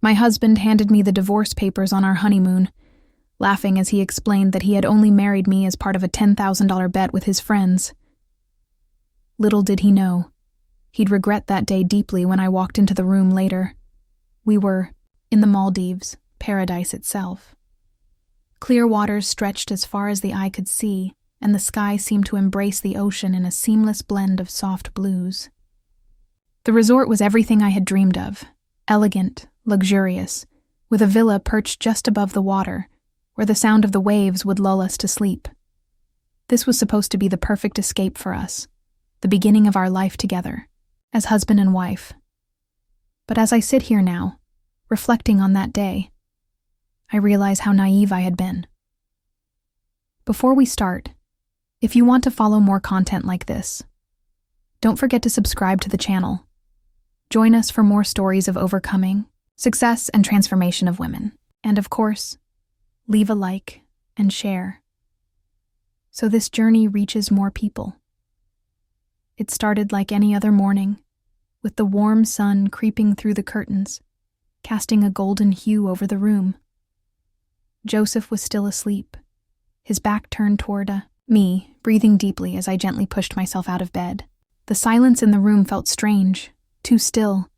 My husband handed me the divorce papers on our honeymoon, laughing as he explained that he had only married me as part of a $10,000 bet with his friends. Little did he know, he'd regret that day deeply when I walked into the room later. We were in the Maldives, paradise itself. Clear waters stretched as far as the eye could see, and the sky seemed to embrace the ocean in a seamless blend of soft blues. The resort was everything I had dreamed of, elegant, luxurious, with a villa perched just above the water, where the sound of the waves would lull us to sleep. This was supposed to be the perfect escape for us, the beginning of our life together, as husband and wife. But as I sit here now, reflecting on that day, I realize how naive I had been. Before we start, if you want to follow more content like this, don't forget to subscribe to the channel. Join us for more stories of overcoming, success, and transformation of women. And of course, leave a like and share, so this journey reaches more people. It started like any other morning, with the warm sun creeping through the curtains, casting a golden hue over the room. Joseph was still asleep, his back turned toward me, breathing deeply as I gently pushed myself out of bed. The silence in the room felt strange, too still,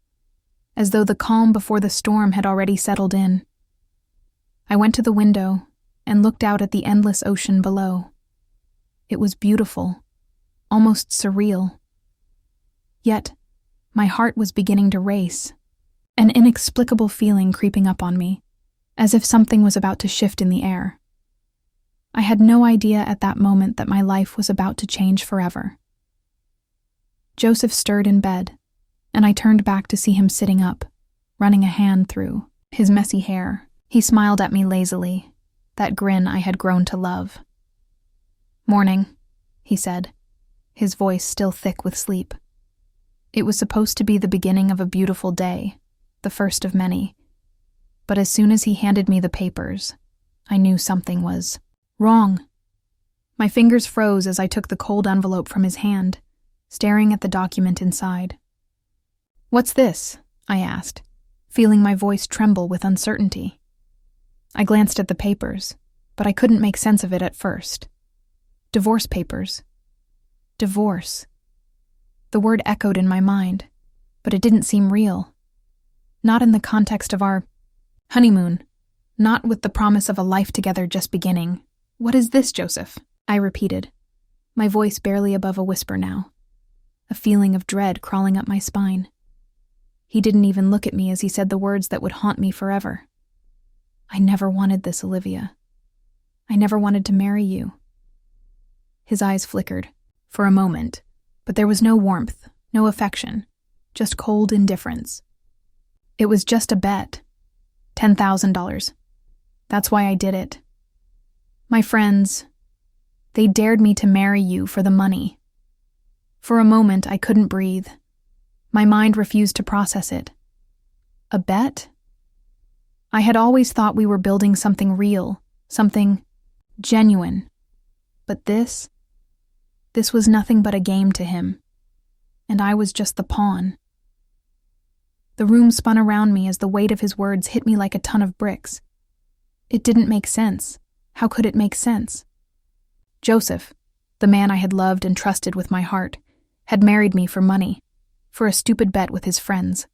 as though the calm before the storm had already settled in. I went to the window and looked out at the endless ocean below. It was beautiful, almost surreal. Yet, my heart was beginning to race, an inexplicable feeling creeping up on me, as if something was about to shift in the air. I had no idea at that moment that my life was about to change forever. Joseph stirred in bed, and I turned back to see him sitting up, running a hand through his messy hair. He smiled at me lazily, that grin I had grown to love. "Morning," he said, his voice still thick with sleep. It was supposed to be the beginning of a beautiful day, the first of many. But as soon as he handed me the papers, I knew something was wrong. My fingers froze as I took the cold envelope from his hand, staring at the document inside. "What's this?" I asked, feeling my voice tremble with uncertainty. I glanced at the papers, but I couldn't make sense of it at first. Divorce papers. Divorce. The word echoed in my mind, but it didn't seem real. Not in the context of our honeymoon, not with the promise of a life together just beginning. "What is this, Joseph?" I repeated, my voice barely above a whisper now, a feeling of dread crawling up my spine. He didn't even look at me as he said the words that would haunt me forever. "I never wanted this, Olivia. I never wanted to marry you." His eyes flickered, for a moment, but there was no warmth, no affection, just cold indifference. "It was just a bet. $10,000. That's why I did it. My friends, they dared me to marry you for the money." For a moment, I couldn't breathe. My mind refused to process it. A bet? I had always thought we were building something real, something genuine. But this was nothing but a game to him, and I was just the pawn. The room spun around me as the weight of his words hit me like a ton of bricks. It didn't make sense. How could it make sense? Joseph, the man I had loved and trusted with my heart, had married me for money, for a stupid bet with his friends.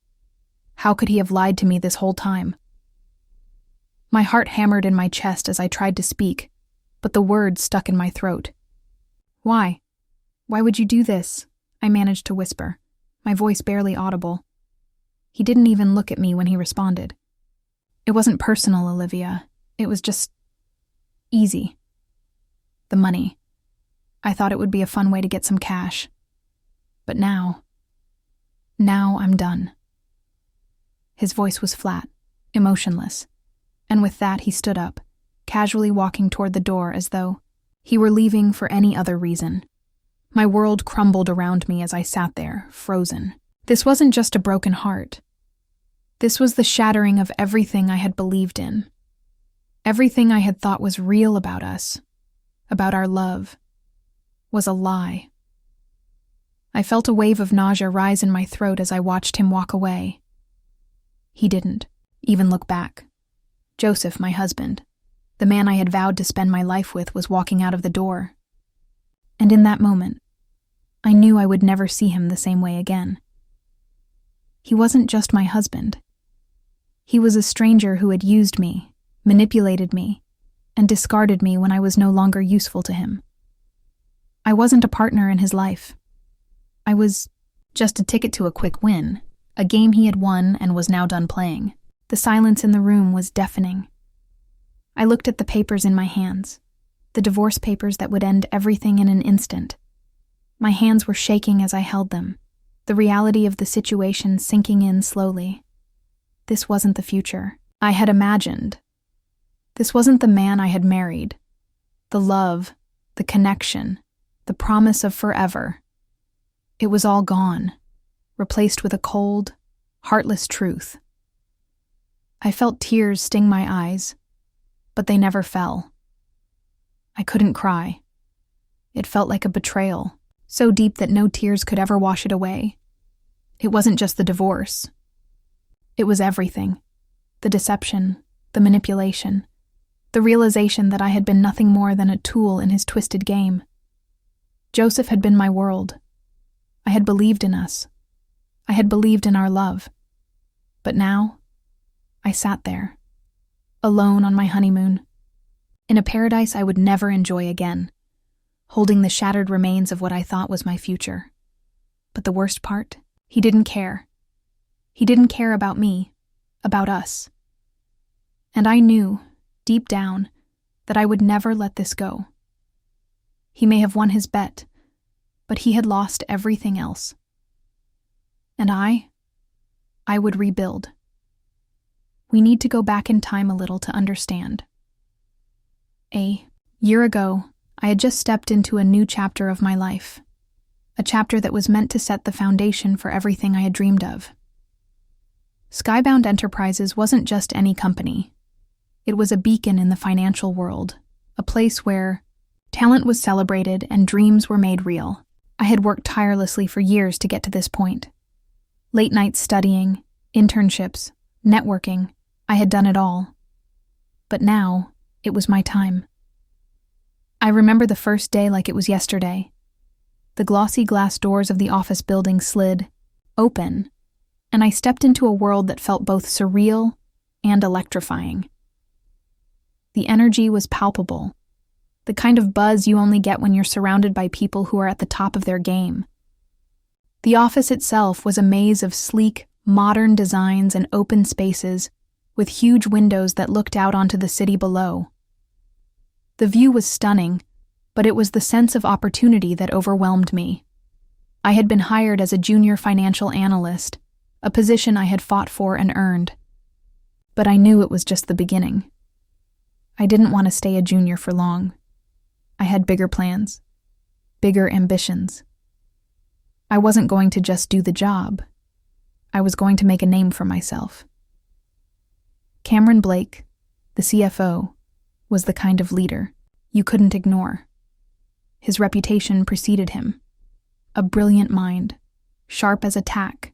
How could he have lied to me this whole time? My heart hammered in my chest as I tried to speak, but the words stuck in my throat. "Why? Why would you do this?" I managed to whisper, my voice barely audible. He didn't even look at me when he responded. "It wasn't personal, Olivia. It was just easy. The money. I thought it would be a fun way to get some cash. But now I'm done." His voice was flat, emotionless, and with that he stood up, casually walking toward the door as though he were leaving for any other reason. My world crumbled around me as I sat there, frozen. This wasn't just a broken heart. This was the shattering of everything I had believed in. Everything I had thought was real about us, about our love, was a lie. I felt a wave of nausea rise in my throat as I watched him walk away. He didn't. even look back. Joseph, my husband, the man I had vowed to spend my life with, was walking out of the door. And in that moment, I knew I would never see him the same way again. He wasn't just my husband. He was a stranger who had used me, manipulated me, and discarded me when I was no longer useful to him. I wasn't a partner in his life. I was just a ticket to a quick win, a game he had won and was now done playing. The silence in the room was deafening. I looked at the papers in my hands, the divorce papers that would end everything in an instant. My hands were shaking as I held them, the reality of the situation sinking in slowly. This wasn't the future I had imagined. This wasn't the man I had married, the love, the connection, the promise of forever. It was all gone, replaced with a cold, heartless truth. I felt tears sting my eyes, but they never fell. I couldn't cry. It felt like a betrayal, so deep that no tears could ever wash it away. It wasn't just the divorce. It was everything. The deception, the manipulation, the realization that I had been nothing more than a tool in his twisted game. Joseph had been my world. I had believed in us. I had believed in our love. But now, I sat there, alone on my honeymoon, in a paradise I would never enjoy again, holding the shattered remains of what I thought was my future. But the worst part, he didn't care. He didn't care about me, about us. And I knew, deep down, that I would never let this go. He may have won his bet, but he had lost everything else. And I would rebuild. We need to go back in time a little to understand. A year ago, I had just stepped into a new chapter of my life, a chapter that was meant to set the foundation for everything I had dreamed of. Skybound Enterprises wasn't just any company. It was a beacon in the financial world, a place where talent was celebrated and dreams were made real. I had worked tirelessly for years to get to this point. Late nights studying, internships, networking, I had done it all. But now, it was my time. I remember the first day like it was yesterday. The glossy glass doors of the office building slid open, and I stepped into a world that felt both surreal and electrifying. The energy was palpable, the kind of buzz you only get when you're surrounded by people who are at the top of their game. The office itself was a maze of sleek, modern designs and open spaces with huge windows that looked out onto the city below. The view was stunning, but it was the sense of opportunity that overwhelmed me. I had been hired as a junior financial analyst, a position I had fought for and earned. But I knew it was just the beginning. I didn't want to stay a junior for long. I had bigger plans, bigger ambitions. I wasn't going to just do the job. I was going to make a name for myself. Cameron Blake, the CFO, was the kind of leader you couldn't ignore. His reputation preceded him. A brilliant mind, sharp as a tack,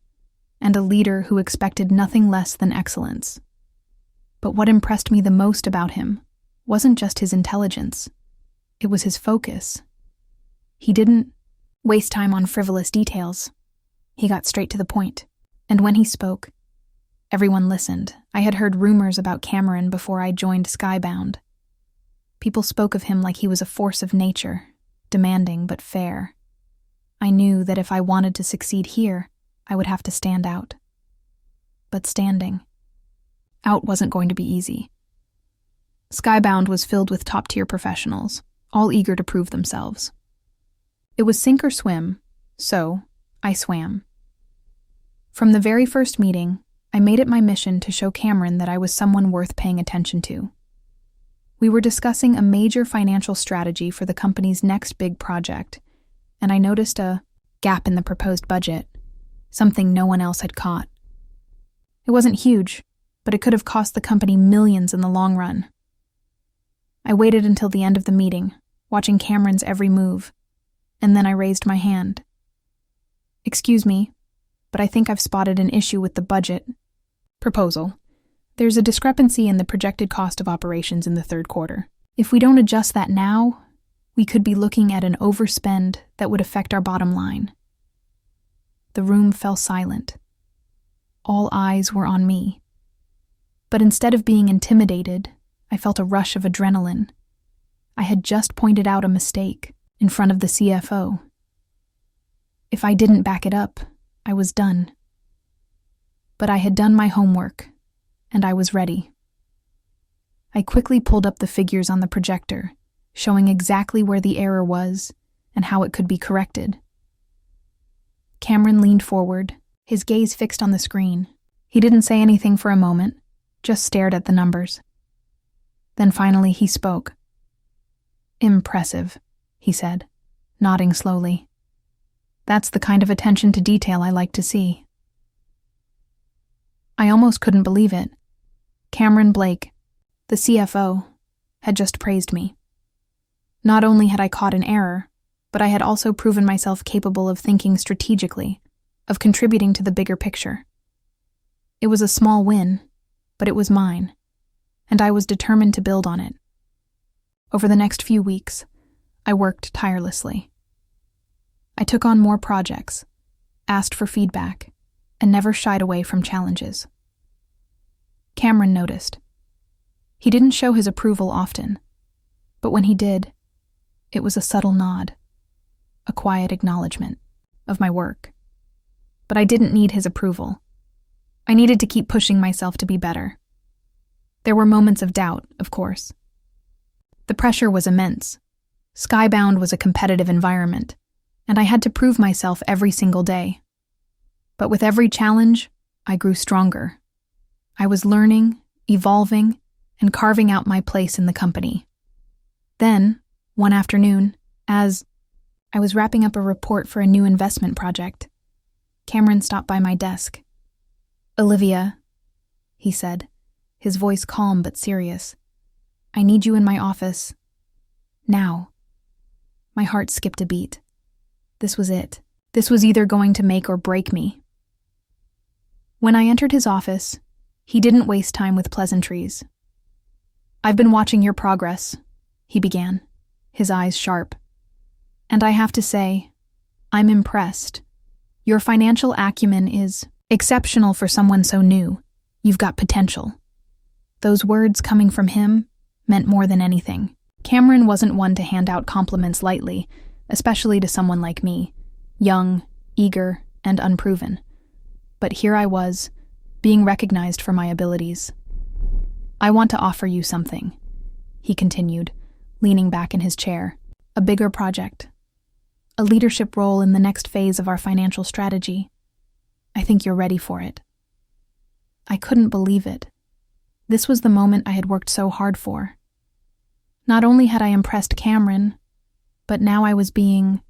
and a leader who expected nothing less than excellence. But what impressed me the most about him wasn't just his intelligence. It was his focus. He didn't waste time on frivolous details. He got straight to the point. And when he spoke, everyone listened. I had heard rumors about Cameron before I joined Skybound. People spoke of him like he was a force of nature, demanding but fair. I knew that if I wanted to succeed here, I would have to stand out. But standing out wasn't going to be easy. Skybound was filled with top-tier professionals, all eager to prove themselves. It was sink or swim, so I swam. From the very first meeting, I made it my mission to show Cameron that I was someone worth paying attention to. We were discussing a major financial strategy for the company's next big project, and I noticed a gap in the proposed budget, something no one else had caught. It wasn't huge, but it could have cost the company millions in the long run. I waited until the end of the meeting, watching Cameron's every move, and then I raised my hand. "Excuse me, but I think I've spotted an issue with the budget proposal. There's a discrepancy in the projected cost of operations in the third quarter. If we don't adjust that now, we could be looking at an overspend that would affect our bottom line. The room fell silent. All eyes were on me. But instead of being intimidated, I felt a rush of adrenaline. I had just pointed out a mistake in front of the CFO. If I didn't back it up, I was done. But I had done my homework, and I was ready. I quickly pulled up the figures on the projector, showing exactly where the error was and how it could be corrected. Cameron leaned forward, his gaze fixed on the screen. He didn't say anything for a moment, just stared at the numbers. Then finally he spoke. "Impressive," he said, nodding slowly. "That's the kind of attention to detail I like to see." I almost couldn't believe it. Cameron Blake, the CFO, had just praised me. Not only had I caught an error, but I had also proven myself capable of thinking strategically, of contributing to the bigger picture. It was a small win, but it was mine, and I was determined to build on it. Over the next few weeks, I worked tirelessly. I took on more projects, asked for feedback, and never shied away from challenges. Cameron noticed. He didn't show his approval often, but when he did, it was a subtle nod, a quiet acknowledgement of my work. But I didn't need his approval. I needed to keep pushing myself to be better. There were moments of doubt, of course. The pressure was immense. Skybound was a competitive environment, and I had to prove myself every single day. But with every challenge, I grew stronger. I was learning, evolving, and carving out my place in the company. Then, one afternoon, as I was wrapping up a report for a new investment project, Cameron stopped by my desk. "Olivia," he said, his voice calm but serious, "I need you in my office. Now." My heart skipped a beat. This was it. This was either going to make or break me. When I entered his office, he didn't waste time with pleasantries. "I've been watching your progress," he began, his eyes sharp. "And I have to say, I'm impressed. Your financial acumen is exceptional for someone so new. You've got potential." Those words coming from him meant more than anything. Cameron wasn't one to hand out compliments lightly, especially to someone like me, young, eager, and unproven. But here I was, being recognized for my abilities. "I want to offer you something," he continued, leaning back in his chair. "A bigger project. A leadership role in the next phase of our financial strategy. I think you're ready for it." I couldn't believe it. This was the moment I had worked so hard for. Not only had I impressed Cameron, but now I was being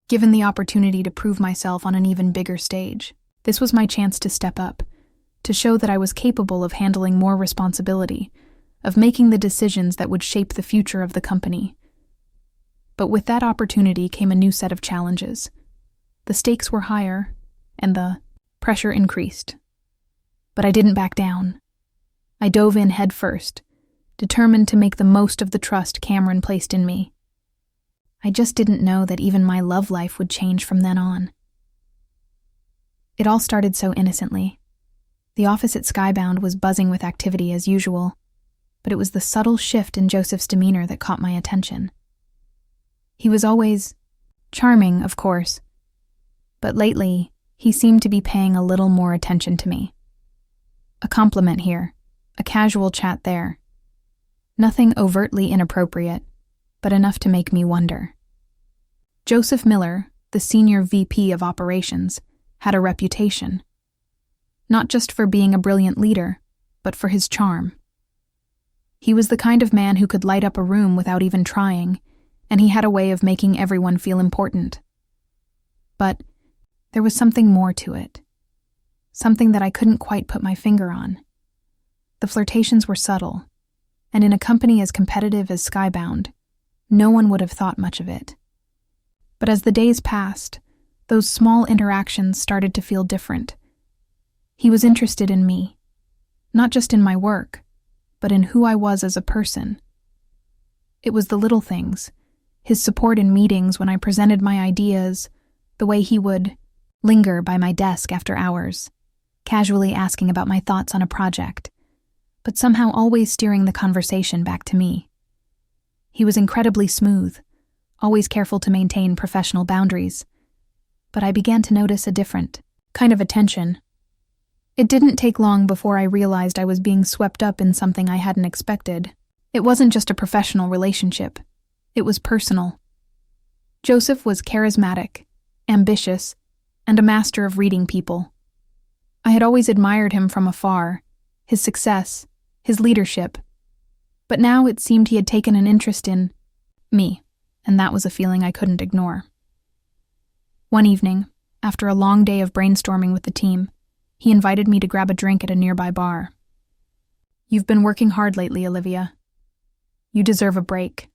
given the opportunity to prove myself on an even bigger stage. This was my chance to step up, to show that I was capable of handling more responsibility, of making the decisions that would shape the future of the company. But with that opportunity came a new set of challenges. The stakes were higher, and the pressure increased. But I didn't back down. I dove in head first, determined to make the most of the trust Cameron placed in me. I just didn't know that even my love life would change from then on. It all started so innocently. The office at Skybound was buzzing with activity as usual, but it was the subtle shift in Joseph's demeanor that caught my attention. He was always charming, of course, but lately he seemed to be paying a little more attention to me. A compliment here, a casual chat there. Nothing overtly inappropriate, but enough to make me wonder. Joseph Miller, the senior VP of operations, had a reputation. Not just for being a brilliant leader, but for his charm. He was the kind of man who could light up a room without even trying, and he had a way of making everyone feel important. But there was something more to it. Something that I couldn't quite put my finger on. The flirtations were subtle, and in a company as competitive as Skybound, no one would have thought much of it. But as the days passed, those small interactions started to feel different. He was interested in me. not just in my work, but in who I was as a person. It was the little things, his support in meetings when I presented my ideas, the way he would linger by my desk after hours, casually asking about my thoughts on a project, but somehow always steering the conversation back to me. He was incredibly smooth, always careful to maintain professional boundaries, but I began to notice a different kind of attention. It didn't take long before I realized I was being swept up in something I hadn't expected. It wasn't just a professional relationship. It was personal. Joseph was charismatic, ambitious, and a master of reading people. I had always admired him from afar, his success, his leadership, but now it seemed he had taken an interest in me, and that was a feeling I couldn't ignore. One evening, after a long day of brainstorming with the team, he invited me to grab a drink at a nearby bar. "You've been working hard lately, Olivia. You deserve a break,"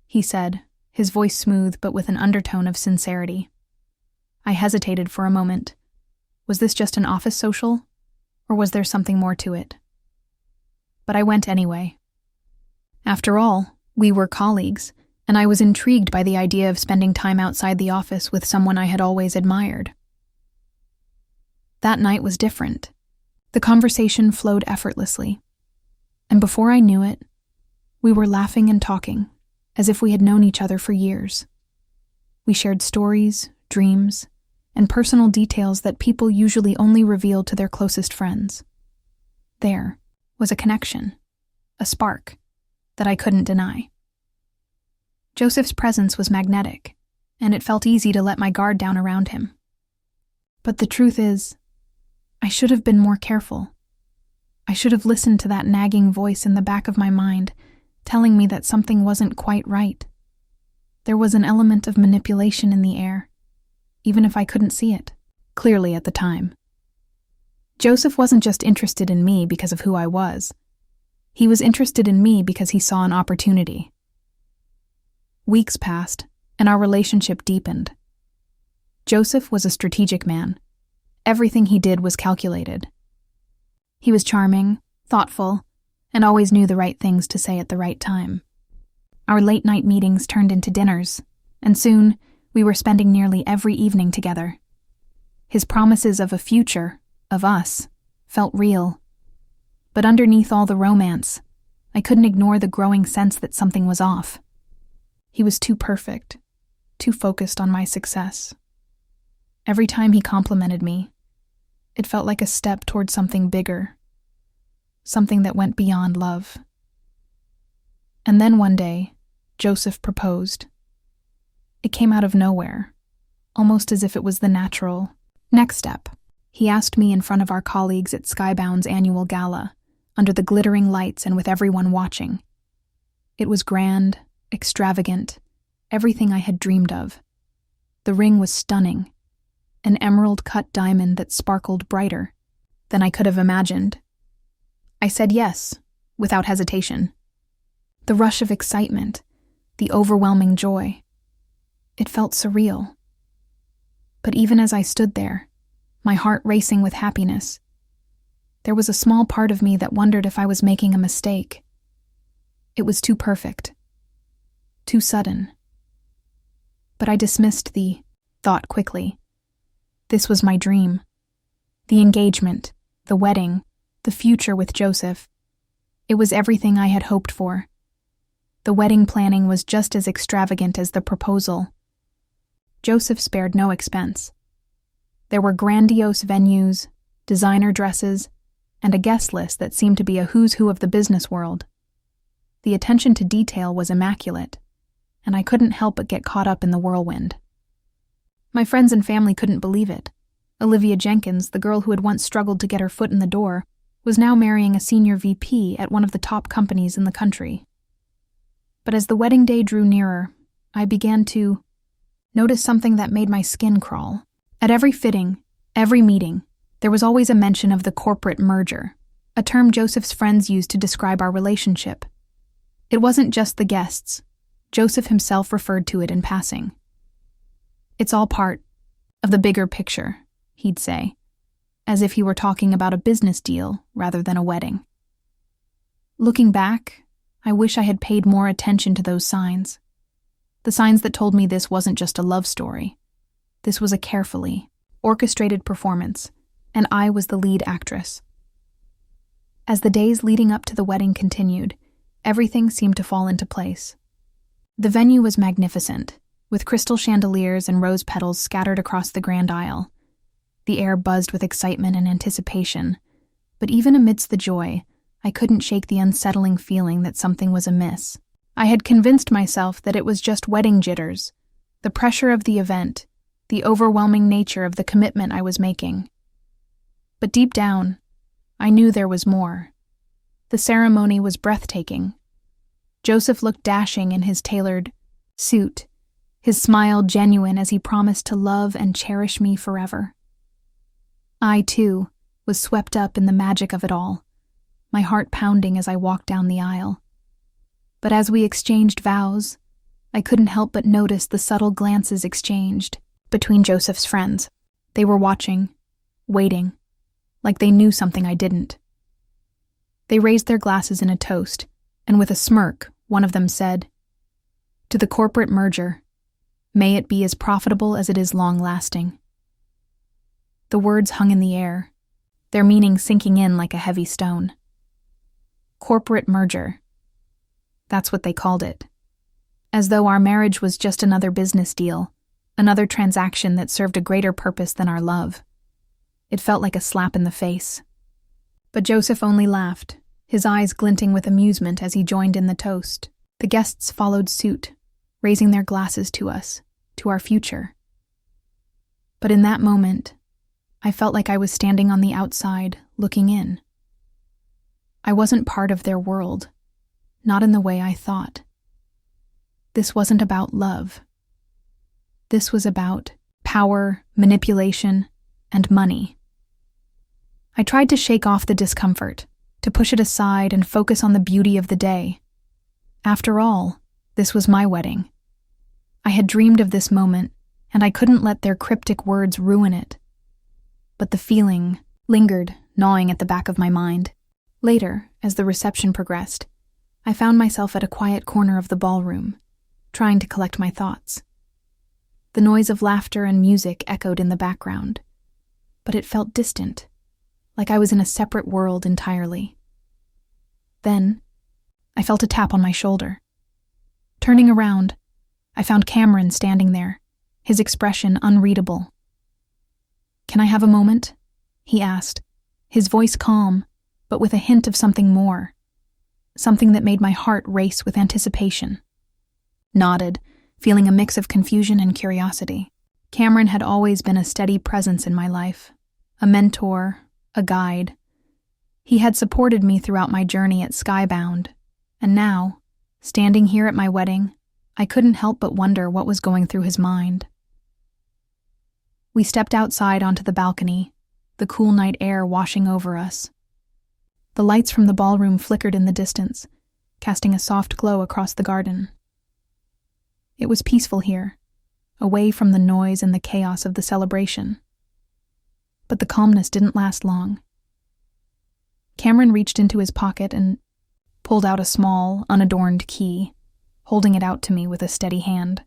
he said, his voice smooth but with an undertone of sincerity. I hesitated for a moment. Was this just an office social, or was there something more to it? But I went anyway. After all, we were colleagues, and I was intrigued by the idea of spending time outside the office with someone I had always admired. That night was different. The conversation flowed effortlessly, and before I knew it, we were laughing and talking, as if we had known each other for years. We shared stories, dreams, and personal details that people usually only reveal to their closest friends. There was a connection, a spark, that I couldn't deny. Joseph's presence was magnetic, and it felt easy to let my guard down around him. But the truth is, I should have been more careful. I should have listened to that nagging voice in the back of my mind, telling me that something wasn't quite right. There was an element of manipulation in the air, even if I couldn't see it clearly at the time. Joseph wasn't just interested in me because of who I was. He was interested in me because he saw an opportunity. Weeks passed, and our relationship deepened. Joseph was a strategic man. Everything he did was calculated. He was charming, thoughtful, and always knew the right things to say at the right time. Our late-night meetings turned into dinners, and soon we were spending nearly every evening together. His promises of a future, of us, felt real. But underneath all the romance, I couldn't ignore the growing sense that something was off. He was too perfect, too focused on my success. Every time he complimented me, it felt like a step toward something bigger, something that went beyond love. And then one day, Joseph proposed. It came out of nowhere, almost as if it was the natural next step. He asked me in front of our colleagues at Skybound's annual gala, under the glittering lights and with everyone watching. It was grand, extravagant, everything I had dreamed of. The ring was stunning, an emerald-cut diamond that sparkled brighter than I could have imagined. I said yes, without hesitation. The rush of excitement, the overwhelming joy. It felt surreal. But even as I stood there, my heart racing with happiness, there was a small part of me that wondered if I was making a mistake. It was too perfect, too sudden. But I dismissed the thought quickly. This was my dream. The engagement, the wedding, the future with Joseph. It was everything I had hoped for. The wedding planning was just as extravagant as the proposal. Joseph spared no expense. There were grandiose venues, designer dresses, and a guest list that seemed to be a who's who of the business world. The attention to detail was immaculate, and I couldn't help but get caught up in the whirlwind. My friends and family couldn't believe it. Olivia Jenkins, the girl who had once struggled to get her foot in the door, was now marrying a senior VP at one of the top companies in the country. But as the wedding day drew nearer, I began to notice something that made my skin crawl. At every fitting, every meeting, there was always a mention of the corporate merger, a term Joseph's friends used to describe our relationship. It wasn't just the guests. Joseph himself referred to it in passing. "It's all part of the bigger picture," he'd say, as if he were talking about a business deal rather than a wedding. Looking back, I wish I had paid more attention to those signs. The signs that told me this wasn't just a love story. This was a carefully orchestrated performance, and I was the lead actress. As the days leading up to the wedding continued, everything seemed to fall into place. The venue was magnificent, with crystal chandeliers and rose petals scattered across the grand aisle. The air buzzed with excitement and anticipation, but even amidst the joy, I couldn't shake the unsettling feeling that something was amiss. I had convinced myself that it was just wedding jitters, the pressure of the event, the overwhelming nature of the commitment I was making. But deep down, I knew there was more. The ceremony was breathtaking. Joseph looked dashing in his tailored suit, his smile genuine as he promised to love and cherish me forever. I, too, was swept up in the magic of it all, my heart pounding as I walked down the aisle. But as we exchanged vows, I couldn't help but notice the subtle glances exchanged between Joseph's friends. They were watching, waiting, like they knew something I didn't. They raised their glasses in a toast, and with a smirk, one of them said, "To the corporate merger, may it be as profitable as it is long-lasting." The words hung in the air, their meaning sinking in like a heavy stone. Corporate merger. That's what they called it. As though our marriage was just another business deal, another transaction that served a greater purpose than our love. It felt like a slap in the face. But Joseph only laughed, his eyes glinting with amusement as he joined in the toast. The guests followed suit, raising their glasses to us, to our future. But in that moment, I felt like I was standing on the outside, looking in. I wasn't part of their world, not in the way I thought. This wasn't about love. This was about power, manipulation, and money. I tried to shake off the discomfort, to push it aside and focus on the beauty of the day. After all, this was my wedding. I had dreamed of this moment, and I couldn't let their cryptic words ruin it. But the feeling lingered, gnawing at the back of my mind. Later, as the reception progressed, I found myself at a quiet corner of the ballroom, trying to collect my thoughts. The noise of laughter and music echoed in the background, but it felt distant, like I was in a separate world entirely. Then, I felt a tap on my shoulder. Turning around, I found Cameron standing there, his expression unreadable. "Can I have a moment?" he asked, his voice calm, but with a hint of something more, something that made my heart race with anticipation. Nodded, feeling a mix of confusion and curiosity. Cameron had always been a steady presence in my life, a mentor, a guide. He had supported me throughout my journey at Skybound, and now, standing here at my wedding, I couldn't help but wonder what was going through his mind. We stepped outside onto the balcony, the cool night air washing over us. The lights from the ballroom flickered in the distance, casting a soft glow across the garden. It was peaceful here, away from the noise and the chaos of the celebration. But the calmness didn't last long. Cameron reached into his pocket and pulled out a small, unadorned key, holding it out to me with a steady hand.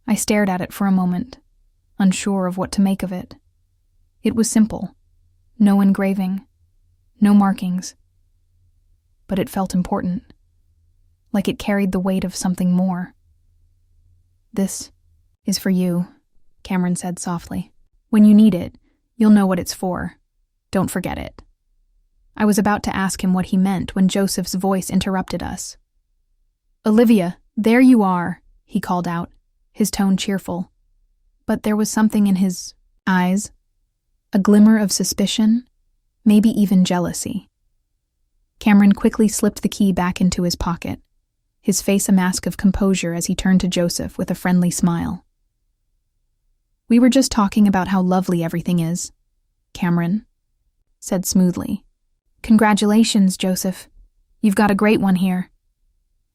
I stared at it for a moment, unsure of what to make of it. It was simple, no engraving, no markings. But it felt important, like it carried the weight of something more. "This is for you," Cameron said softly. "When you need it, you'll know what it's for. Don't forget it." I was about to ask him what he meant when Joseph's voice interrupted us. "Olivia, there you are," he called out, his tone cheerful. But there was something in his eyes, a glimmer of suspicion, maybe even jealousy. Cameron quickly slipped the key back into his pocket, his face a mask of composure as he turned to Joseph with a friendly smile. "We were just talking about how lovely everything is," Cameron said smoothly. "Congratulations, Joseph. You've got a great one here."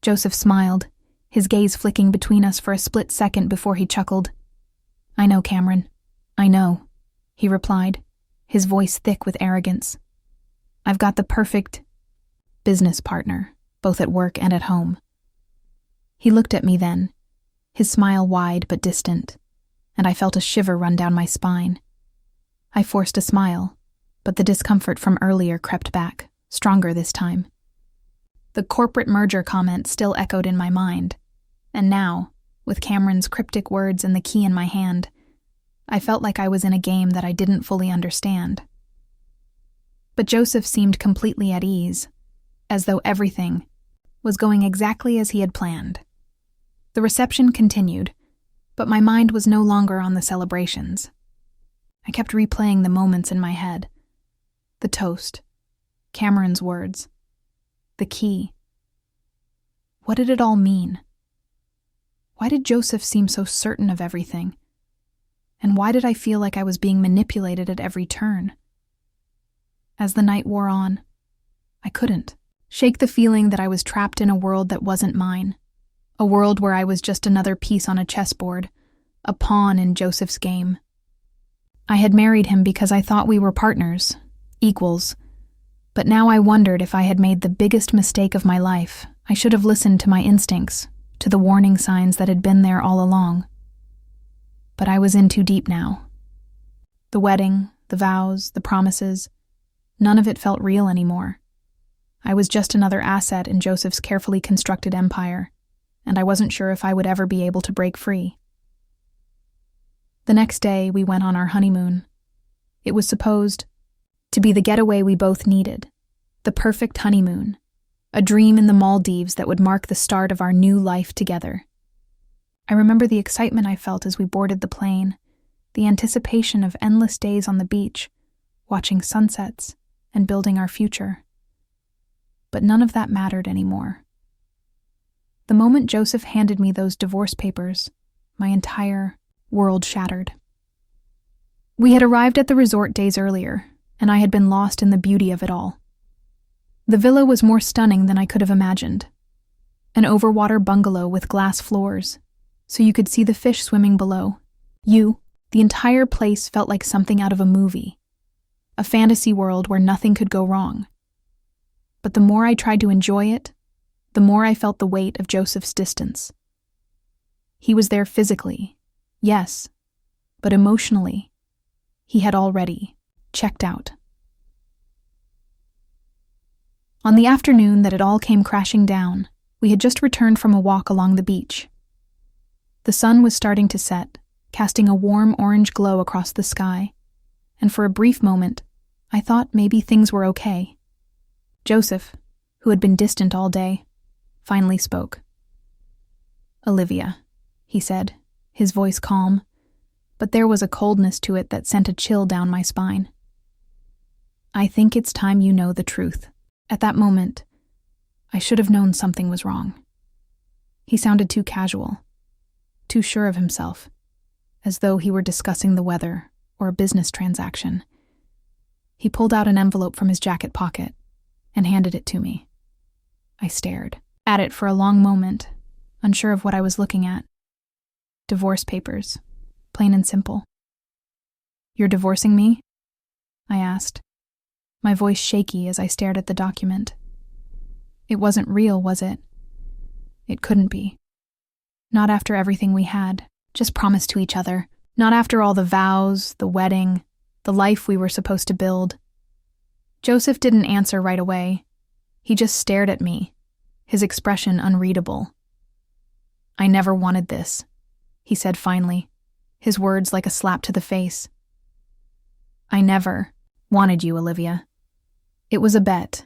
Joseph smiled, his gaze flicking between us for a split second before he chuckled. "I know, Cameron. I know," he replied, his voice thick with arrogance. I've got the perfect business partner, both at work and at home. He looked at me then, his smile wide but distant, and I felt a shiver run down my spine. I forced a smile, but the discomfort from earlier crept back, stronger this time. The corporate merger comment still echoed in my mind, and now, with Cameron's cryptic words and the key in my hand, I felt like I was in a game that I didn't fully understand. But Joseph seemed completely at ease, as though everything was going exactly as he had planned. The reception continued, but my mind was no longer on the celebrations. I kept replaying the moments in my head. The toast, Cameron's words, the key. What did it all mean? Why did Joseph seem so certain of everything? And why did I feel like I was being manipulated at every turn? As the night wore on, I couldn't shake the feeling that I was trapped in a world that wasn't mine, a world where I was just another piece on a chessboard, a pawn in Joseph's game. I had married him because I thought we were partners, equals, but now I wondered if I had made the biggest mistake of my life. I should have listened to my instincts, to the warning signs that had been there all along. But I was in too deep now. The wedding, the vows, the promises, none of it felt real anymore. I was just another asset in Joseph's carefully constructed empire, and I wasn't sure if I would ever be able to break free. The next day, we went on our honeymoon. It was supposed to be the getaway we both needed, the perfect honeymoon, a dream in the Maldives that would mark the start of our new life together. I remember the excitement I felt as we boarded the plane, the anticipation of endless days on the beach, watching sunsets, and building our future. But none of that mattered anymore. The moment Joseph handed me those divorce papers, my entire world shattered. We had arrived at the resort days earlier, and I had been lost in the beauty of it all. The villa was more stunning than I could have imagined. An overwater bungalow with glass floors, so you could see the fish swimming below. The entire place felt like something out of a movie, a fantasy world where nothing could go wrong. But the more I tried to enjoy it, the more I felt the weight of Joseph's distance. He was there physically, yes, but emotionally, he had already checked out. On the afternoon that it all came crashing down, we had just returned from a walk along the beach. The sun was starting to set, casting a warm orange glow across the sky, and for a brief moment, I thought maybe things were okay. Joseph, who had been distant all day, finally spoke. "Olivia," he said, his voice calm, but there was a coldness to it that sent a chill down my spine. "I think it's time you know the truth." At that moment, I should have known something was wrong. He sounded too casual, too sure of himself, as though he were discussing the weather or a business transaction. He pulled out an envelope from his jacket pocket and handed it to me. I stared at it for a long moment, unsure of what I was looking at. Divorce papers, plain and simple. "You're divorcing me?" I asked, my voice shaky as I stared at the document. It wasn't real, was it? It couldn't be. Not after everything we had just promised to each other. Not after all the vows, the wedding, the life we were supposed to build. Joseph didn't answer right away. He just stared at me, his expression unreadable. "I never wanted this," he said finally, his words like a slap to the face. "I never wanted you, Olivia. It was a bet.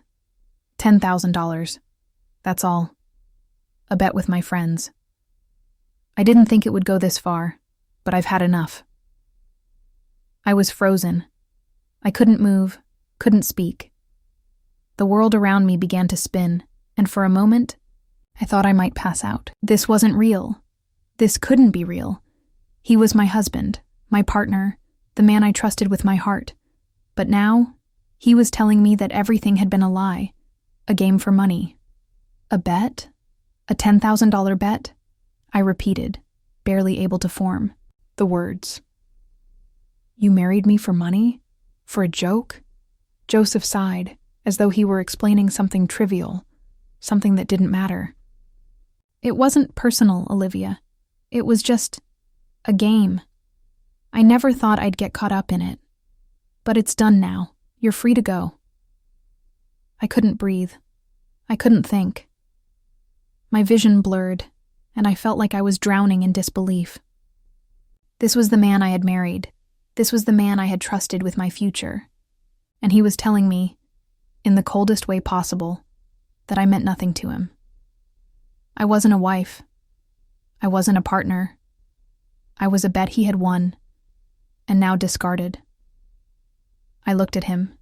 $10,000. That's all. A bet with my friends. I didn't think it would go this far, but I've had enough." I was frozen. I couldn't move, couldn't speak. The world around me began to spin, and for a moment, I thought I might pass out. This wasn't real. This couldn't be real. He was my husband, my partner, the man I trusted with my heart. But now, he was telling me that everything had been a lie, a game for money. A bet? A $10,000 bet? I repeated, barely able to form the words. "You married me for money?" For a joke? Joseph sighed, as though he were explaining something trivial, something that didn't matter. It wasn't personal, Olivia. It was just a game. I never thought I'd get caught up in it. But it's done now. You're free to go. I couldn't breathe. I couldn't think. My vision blurred, and I felt like I was drowning in disbelief. This was the man I had married. This was the man I had trusted with my future. And he was telling me, in the coldest way possible, that I meant nothing to him. I wasn't a wife. I wasn't a partner. I was a bet he had won, and now discarded. I looked at him,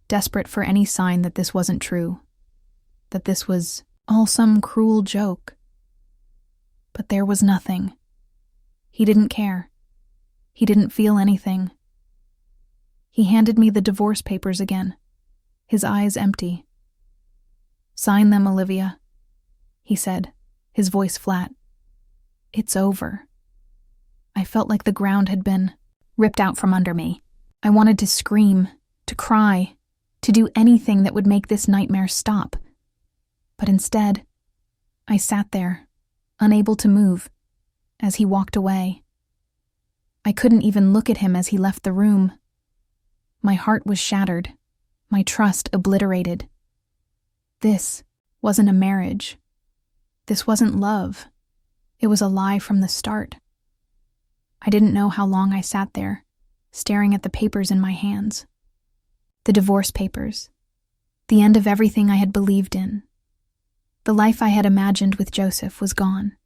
desperate for any sign that this wasn't true, that this was all some cruel joke. But there was nothing. He didn't care. He didn't feel anything. He handed me the divorce papers again, his eyes empty. "Sign them, Olivia," he said, his voice flat. "It's over." I felt like the ground had been ripped out from under me. I wanted to scream, to cry, to do anything that would make this nightmare stop. But instead, I sat there, unable to move, as he walked away. I couldn't even look at him as he left the room. My heart was shattered, my trust obliterated. This wasn't a marriage. This wasn't love. It was a lie from the start. I didn't know how long I sat there, staring at the papers in my hands. The divorce papers. The end of everything I had believed in. The life I had imagined with Joseph was gone.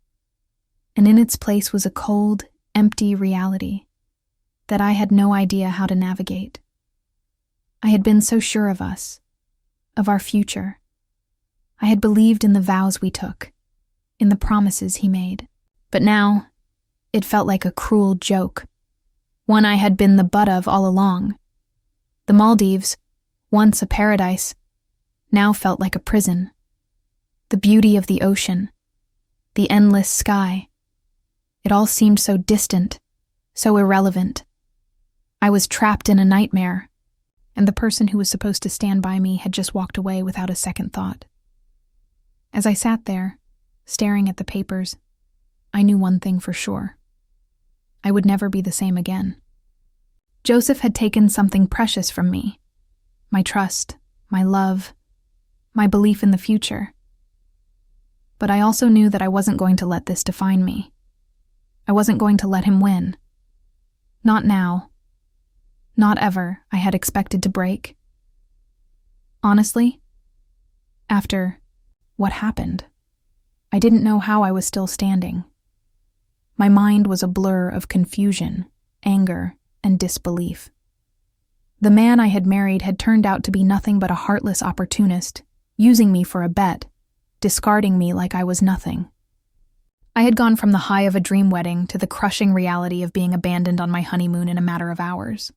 And in its place was a cold, empty reality that I had no idea how to navigate. I had been so sure of us, of our future. I had believed in the vows we took, in the promises he made. But now, it felt like a cruel joke, one I had been the butt of all along. The Maldives, once a paradise, now felt like a prison. The beauty of the ocean, the endless sky, it all seemed so distant, so irrelevant. I was trapped in a nightmare, and the person who was supposed to stand by me had just walked away without a second thought. As I sat there, staring at the papers, I knew one thing for sure. I would never be the same again. Joseph had taken something precious from me. My trust, my love, my belief in the future. But I also knew that I wasn't going to let this define me. I wasn't going to let him win. Not now. Not ever, I had expected to break. Honestly, after what happened, I didn't know how I was still standing. My mind was a blur of confusion, anger, and disbelief. The man I had married had turned out to be nothing but a heartless opportunist, using me for a bet, discarding me like I was nothing. I had gone from the high of a dream wedding to the crushing reality of being abandoned on my honeymoon in a matter of hours.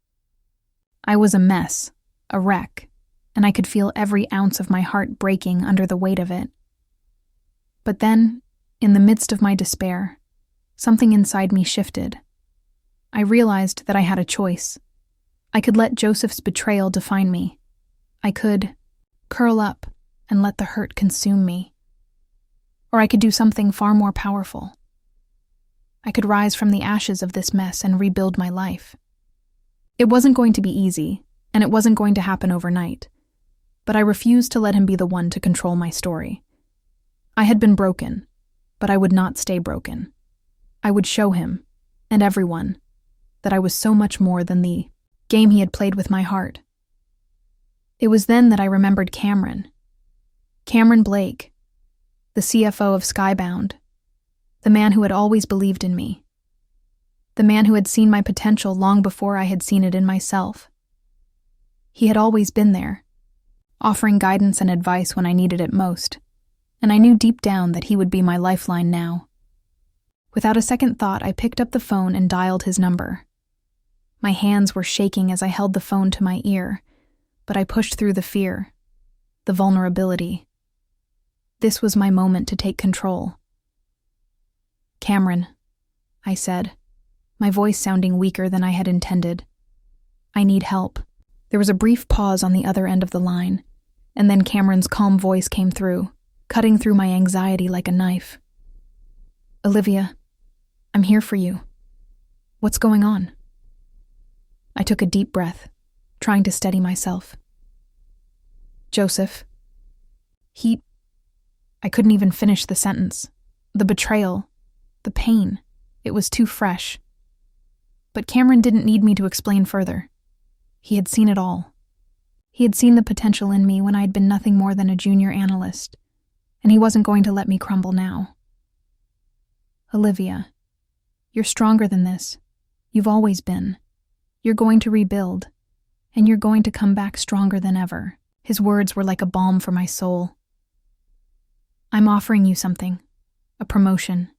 I was a mess, a wreck, and I could feel every ounce of my heart breaking under the weight of it. But then, in the midst of my despair, something inside me shifted. I realized that I had a choice. I could let Joseph's betrayal define me. I could curl up and let the hurt consume me. Or I could do something far more powerful. I could rise from the ashes of this mess and rebuild my life. It wasn't going to be easy, and it wasn't going to happen overnight, but I refused to let him be the one to control my story. I had been broken, but I would not stay broken. I would show him, and everyone, that I was so much more than the game he had played with my heart. It was then that I remembered Cameron Blake, the CFO of Skybound, the man who had always believed in me, the man who had seen my potential long before I had seen it in myself. He had always been there, offering guidance and advice when I needed it most, and I knew deep down that he would be my lifeline now. Without a second thought, I picked up the phone and dialed his number. My hands were shaking as I held the phone to my ear, but I pushed through the fear, the vulnerability. This was my moment to take control. "Cameron," I said, my voice sounding weaker than I had intended. I need help. There was a brief pause on the other end of the line, and then Cameron's calm voice came through, cutting through my anxiety like a knife. Olivia, I'm here for you. What's going on? I took a deep breath, trying to steady myself. Joseph. I couldn't even finish the sentence. The betrayal, the pain, it was too fresh. But Cameron didn't need me to explain further. He had seen it all. He had seen the potential in me when I'd been nothing more than a junior analyst, and he wasn't going to let me crumble now. Olivia, you're stronger than this. You've always been. You're going to rebuild, and you're going to come back stronger than ever. His words were like a balm for my soul. I'm offering you something, a promotion,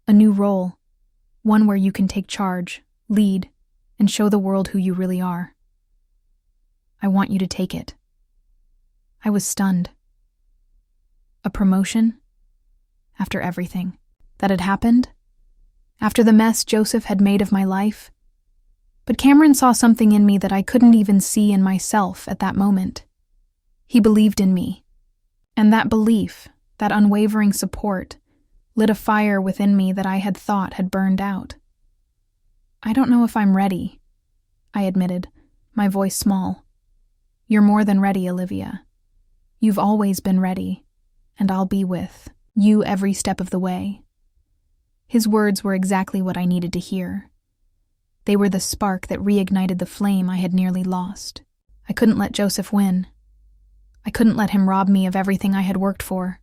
a new role, one where you can take charge, lead, and show the world who you really are. I want you to take it. I was stunned. A promotion? After everything that had happened? After the mess Joseph had made of my life? But Cameron saw something in me that I couldn't even see in myself at that moment. He believed in me. And that belief, that unwavering support, lit a fire within me that I had thought had burned out. I don't know if I'm ready, I admitted, my voice small. You're more than ready, Olivia. You've always been ready, and I'll be with you every step of the way. His words were exactly what I needed to hear. They were the spark that reignited the flame I had nearly lost. I couldn't let Joseph win. I couldn't let him rob me of everything I had worked for.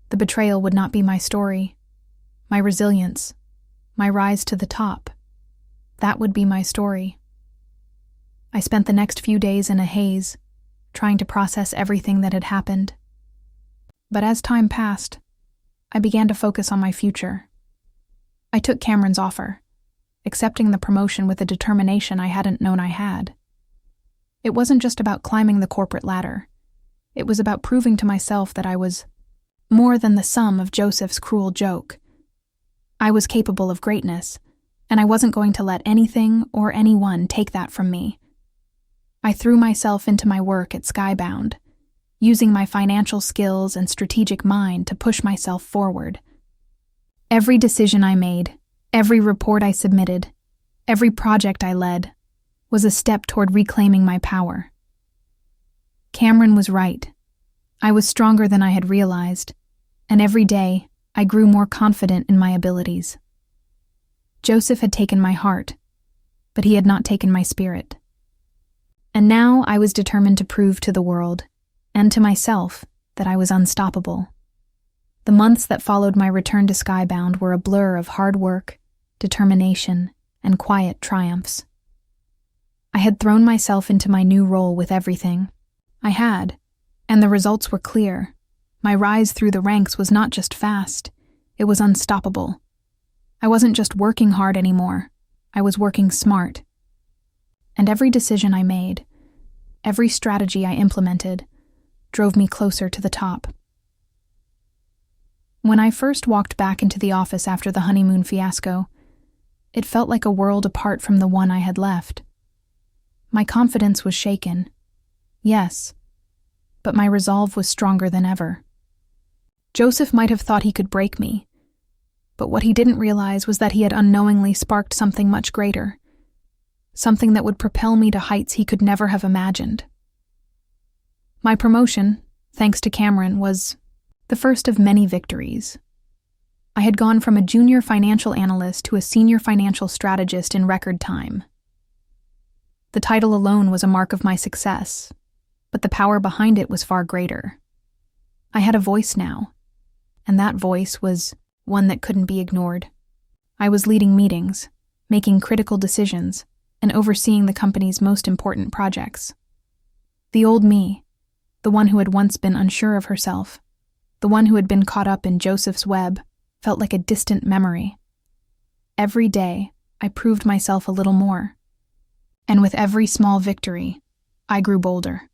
The betrayal would not be my story. My resilience, my rise to the top, that would be my story. I spent the next few days in a haze, trying to process everything that had happened. But as time passed, I began to focus on my future. I took Cameron's offer, accepting the promotion with a determination I hadn't known I had. It wasn't just about climbing the corporate ladder. It was about proving to myself that I was more than the sum of Joseph's cruel joke. I was capable of greatness, and I wasn't going to let anything or anyone take that from me. I threw myself into my work at Skybound, using my financial skills and strategic mind to push myself forward. Every decision I made, every report I submitted, every project I led, was a step toward reclaiming my power. Cameron was right. I was stronger than I had realized, and every day I grew more confident in my abilities. Joseph had taken my heart, but he had not taken my spirit. And now I was determined to prove to the world, and to myself, that I was unstoppable. The months that followed my return to Skybound were a blur of hard work, determination, and quiet triumphs. I had thrown myself into my new role with everything. I had, and the results were clear. My rise through the ranks was not just fast, it was unstoppable. I wasn't just working hard anymore, I was working smart. And every decision I made, every strategy I implemented, drove me closer to the top. When I first walked back into the office after the honeymoon fiasco, it felt like a world apart from the one I had left. My confidence was shaken. Yes, but my resolve was stronger than ever. Joseph might have thought he could break me, but what he didn't realize was that he had unknowingly sparked something much greater, something that would propel me to heights he could never have imagined. My promotion, thanks to Cameron, was the first of many victories. I had gone from a junior financial analyst to a senior financial strategist in record time. The title alone was a mark of my success, but the power behind it was far greater. I had a voice now, and that voice was one that couldn't be ignored. I was leading meetings, making critical decisions, and overseeing the company's most important projects. The old me, the one who had once been unsure of herself, the one who had been caught up in Joseph's web, felt like a distant memory. Every day, I proved myself a little more. And with every small victory, I grew bolder.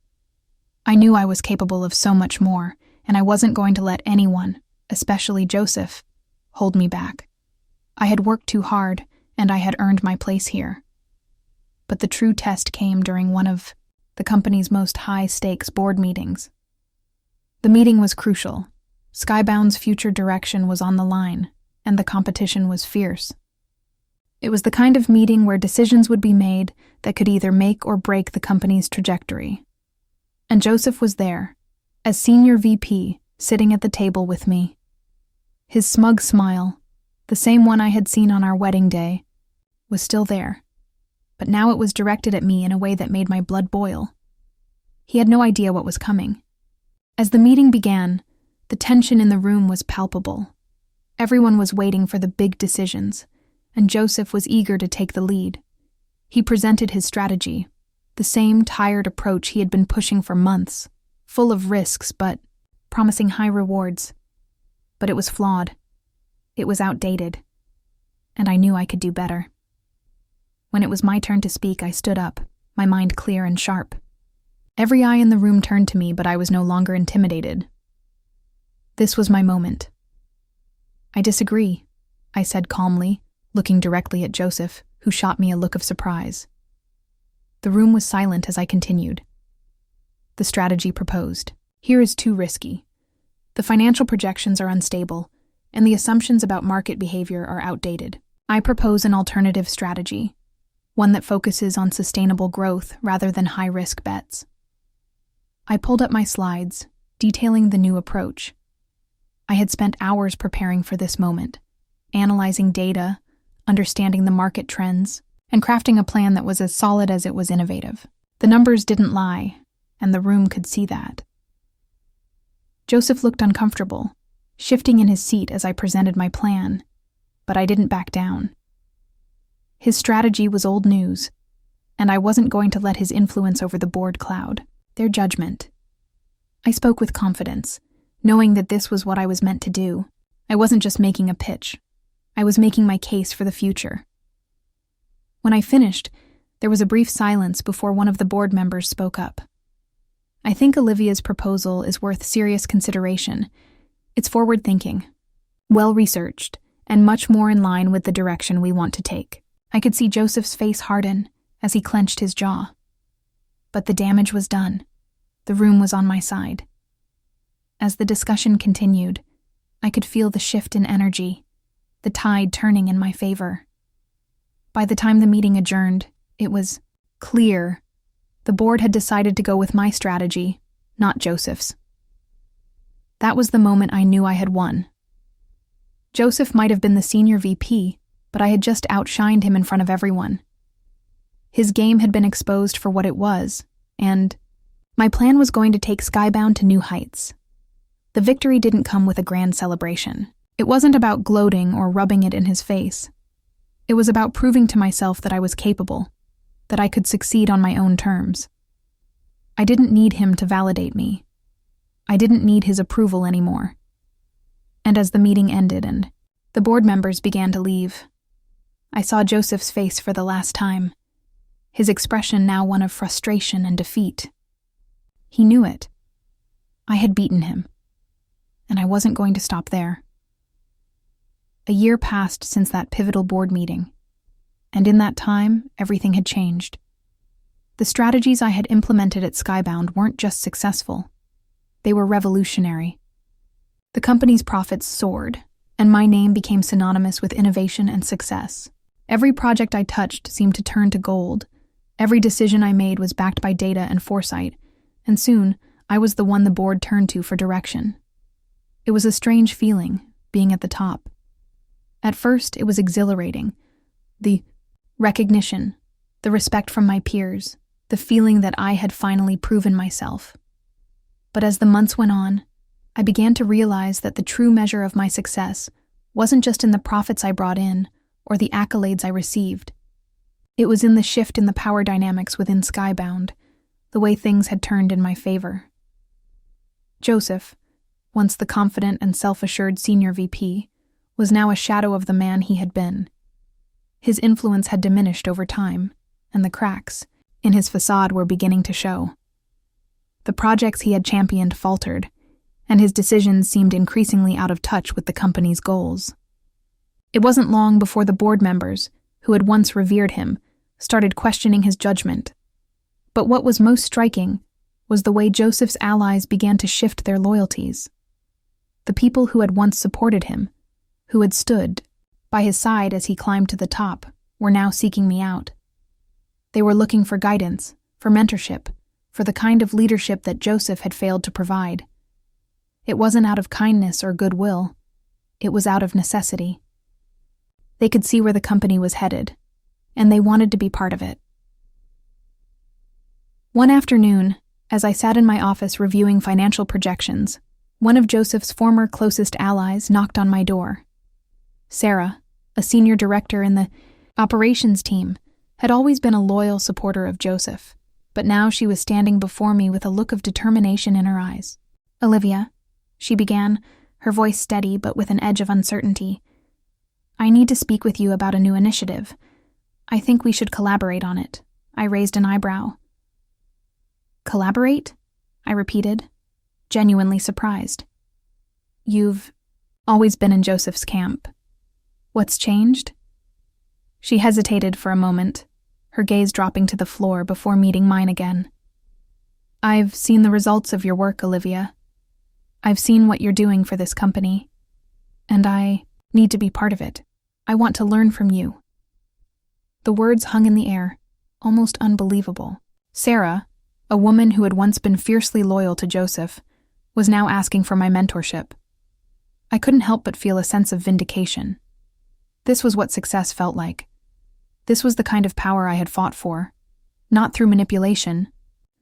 I knew I was capable of so much more, and I wasn't going to let anyone, especially Joseph, hold me back. I had worked too hard, and I had earned my place here. But the true test came during one of the company's most high-stakes board meetings. The meeting was crucial. Skybound's future direction was on the line, and the competition was fierce. It was the kind of meeting where decisions would be made that could either make or break the company's trajectory. And Joseph was there, as senior VP, sitting at the table with me. His smug smile, the same one I had seen on our wedding day, was still there, but now it was directed at me in a way that made my blood boil. He had no idea what was coming. As the meeting began, the tension in the room was palpable. Everyone was waiting for the big decisions, and Joseph was eager to take the lead. He presented his strategy, the same tired approach he had been pushing for months, full of risks but promising high rewards. But it was flawed. It was outdated. And I knew I could do better. When it was my turn to speak, I stood up, my mind clear and sharp. Every eye in the room turned to me, but I was no longer intimidated. This was my moment. "I disagree," I said calmly, looking directly at Joseph, who shot me a look of surprise. The room was silent as I continued. The strategy proposed. Here is too risky. The financial projections are unstable, and the assumptions about market behavior are outdated. I propose an alternative strategy, one that focuses on sustainable growth rather than high-risk bets. I pulled up my slides, detailing the new approach. I had spent hours preparing for this moment, analyzing data, understanding the market trends, and crafting a plan that was as solid as it was innovative. The numbers didn't lie, and the room could see that. Joseph looked uncomfortable, shifting in his seat as I presented my plan, but I didn't back down. His strategy was old news, and I wasn't going to let his influence over the board cloud their judgment. I spoke with confidence, knowing that this was what I was meant to do. I wasn't just making a pitch. I was making my case for the future. When I finished, there was a brief silence before one of the board members spoke up. "I think Olivia's proposal is worth serious consideration. It's forward-thinking, well-researched, and much more in line with the direction we want to take." I could see Joseph's face harden as he clenched his jaw. But the damage was done. The room was on my side. As the discussion continued, I could feel the shift in energy, the tide turning in my favor. By the time the meeting adjourned, it was clear the board had decided to go with my strategy, not Joseph's. That was the moment I knew I had won. Joseph might have been the senior VP, but I had just outshined him in front of everyone. His game had been exposed for what it was, and my plan was going to take Skybound to new heights. The victory didn't come with a grand celebration. It wasn't about gloating or rubbing it in his face. It was about proving to myself that I was capable, that I could succeed on my own terms. I didn't need him to validate me. I didn't need his approval anymore. And as the meeting ended and the board members began to leave, I saw Joseph's face for the last time, his expression now one of frustration and defeat. He knew it. I had beaten him, and I wasn't going to stop there. A year passed since that pivotal board meeting, and in that time, everything had changed. The strategies I had implemented at Skybound weren't just successful. They were revolutionary. The company's profits soared, and my name became synonymous with innovation and success. Every project I touched seemed to turn to gold. Every decision I made was backed by data and foresight, and soon I was the one the board turned to for direction. It was a strange feeling, being at the top. At first, it was exhilarating. The recognition, the respect from my peers, the feeling that I had finally proven myself. But as the months went on, I began to realize that the true measure of my success wasn't just in the profits I brought in or the accolades I received. It was in the shift in the power dynamics within Skybound, the way things had turned in my favor. Joseph, once the confident and self-assured senior VP, was now a shadow of the man he had been. His influence had diminished over time, and the cracks in his facade were beginning to show. The projects he had championed faltered, and his decisions seemed increasingly out of touch with the company's goals. It wasn't long before the board members, who had once revered him, started questioning his judgment. But what was most striking was the way Joseph's allies began to shift their loyalties. The people who had once supported him, who had stood by his side as he climbed to the top, were now seeking me out. They were looking for guidance, for mentorship, for the kind of leadership that Joseph had failed to provide. It wasn't out of kindness or goodwill. It was out of necessity. They could see where the company was headed, and they wanted to be part of it. One afternoon, as I sat in my office reviewing financial projections, one of Joseph's former closest allies knocked on my door. Sarah, a senior director in the operations team, had always been a loyal supporter of Joseph, but now she was standing before me with a look of determination in her eyes. "Olivia," she began, her voice steady but with an edge of uncertainty, "I need to speak with you about a new initiative. I think we should collaborate on it." I raised an eyebrow. "Collaborate?" I repeated, genuinely surprised. "You've always been in Joseph's camp. What's changed?" She hesitated for a moment, her gaze dropping to the floor before meeting mine again. "I've seen the results of your work, Olivia. I've seen what you're doing for this company, and I need to be part of it. I want to learn from you." The words hung in the air, almost unbelievable. Sarah, a woman who had once been fiercely loyal to Joseph, was now asking for my mentorship. I couldn't help but feel a sense of vindication. This was what success felt like. This was the kind of power I had fought for, not through manipulation,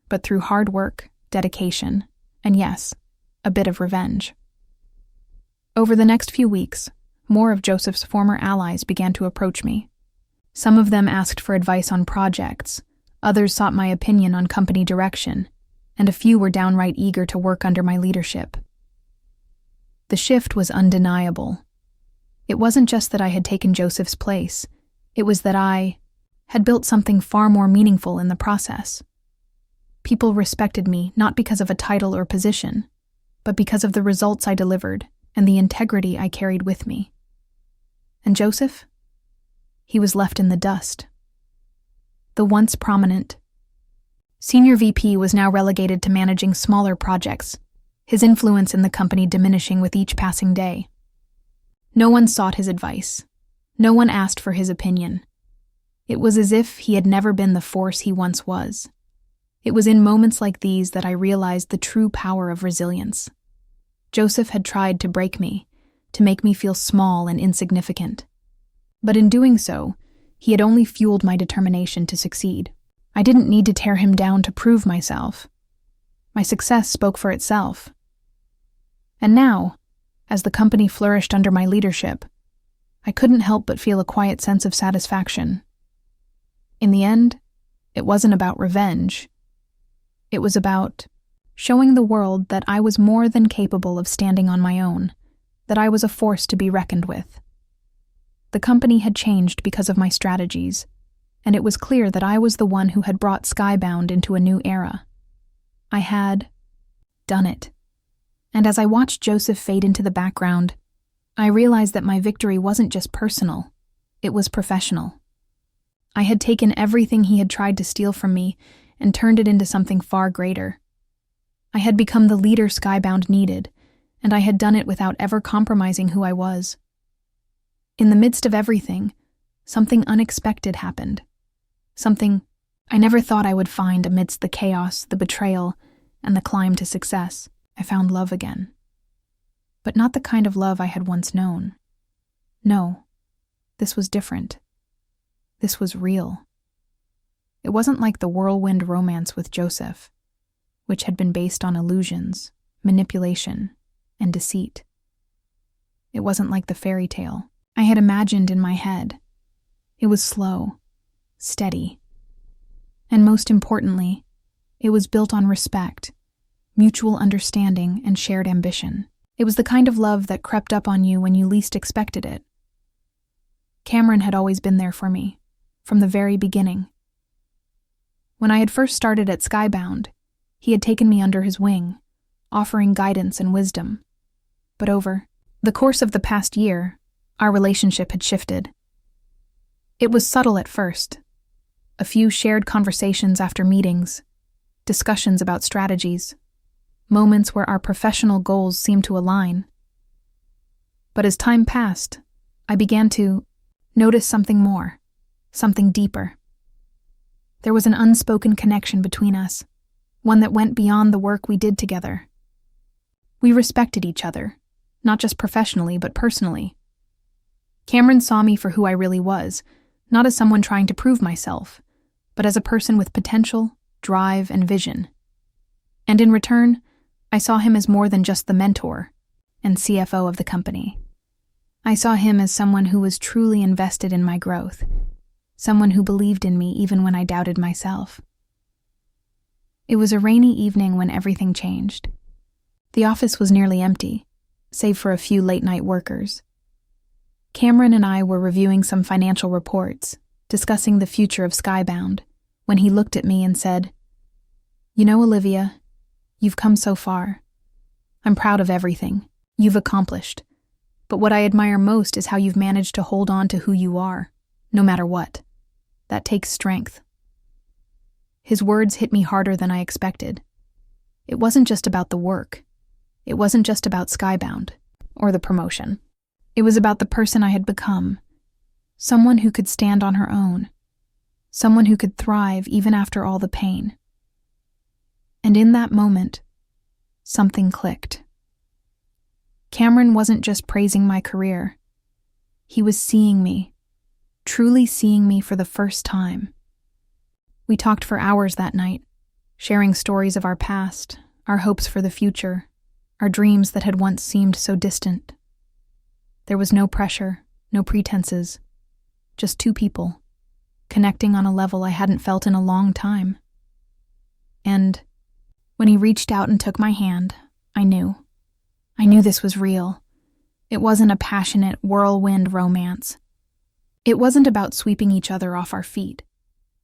but through hard work, dedication, and yes, a bit of revenge. Over the next few weeks, more of Joseph's former allies began to approach me. Some of them asked for advice on projects, others sought my opinion on company direction, and a few were downright eager to work under my leadership. The shift was undeniable. It wasn't just that I had taken Joseph's place, it was that I had built something far more meaningful in the process. People respected me not because of a title or position, but because of the results I delivered and the integrity I carried with me. And Joseph? He was left in the dust. The once prominent Senior VP was now relegated to managing smaller projects, his influence in the company diminishing with each passing day. No one sought his advice. No one asked for his opinion. It was as if he had never been the force he once was. It was in moments like these that I realized the true power of resilience. Joseph had tried to break me, to make me feel small and insignificant. But in doing so, he had only fueled my determination to succeed. I didn't need to tear him down to prove myself. My success spoke for itself. And now, as the company flourished under my leadership, I couldn't help but feel a quiet sense of satisfaction. In the end, it wasn't about revenge. It was about showing the world that I was more than capable of standing on my own, that I was a force to be reckoned with. The company had changed because of my strategies, and it was clear that I was the one who had brought Skybound into a new era. I had done it. And as I watched Joseph fade into the background, I realized that my victory wasn't just personal, it was professional. I had taken everything he had tried to steal from me and turned it into something far greater. I had become the leader Skybound needed, and I had done it without ever compromising who I was. In the midst of everything, something unexpected happened. Something I never thought I would find amidst the chaos, the betrayal, and the climb to success. I found love again. But not the kind of love I had once known. No, this was different. This was real. It wasn't like the whirlwind romance with Joseph, which had been based on illusions, manipulation, and deceit. It wasn't like the fairy tale I had imagined in my head. It was slow, steady, and most importantly, it was built on respect, mutual understanding, and shared ambition. It was the kind of love that crept up on you when you least expected it. Cameron had always been there for me, from the very beginning. When I had first started at Skybound, he had taken me under his wing, offering guidance and wisdom. But over the course of the past year, our relationship had shifted. It was subtle at first, a few shared conversations after meetings, discussions about strategies, moments where our professional goals seemed to align. But as time passed, I began to notice something more, something deeper. There was an unspoken connection between us, one that went beyond the work we did together. We respected each other, not just professionally but personally. Cameron saw me for who I really was, not as someone trying to prove myself, but as a person with potential, drive, and vision. And in return, I saw him as more than just the mentor and CFO of the company. I saw him as someone who was truly invested in my growth, someone who believed in me even when I doubted myself. It was a rainy evening when everything changed. The office was nearly empty, save for a few late-night workers. Cameron and I were reviewing some financial reports, discussing the future of Skybound, when he looked at me and said, "You know, Olivia, you've come so far. I'm proud of everything you've accomplished, but what I admire most is how you've managed to hold on to who you are, no matter what. That takes strength." His words hit me harder than I expected. It wasn't just about the work. It wasn't just about Skybound or the promotion. It was about the person I had become, someone who could stand on her own, someone who could thrive even after all the pain. And in that moment, something clicked. Cameron wasn't just praising my career. He was seeing me, truly seeing me for the first time. We talked for hours that night, sharing stories of our past, our hopes for the future, our dreams that had once seemed so distant. There was no pressure, no pretenses, just two people, connecting on a level I hadn't felt in a long time. And when he reached out and took my hand, I knew this was real. It wasn't a passionate whirlwind romance. It wasn't about sweeping each other off our feet.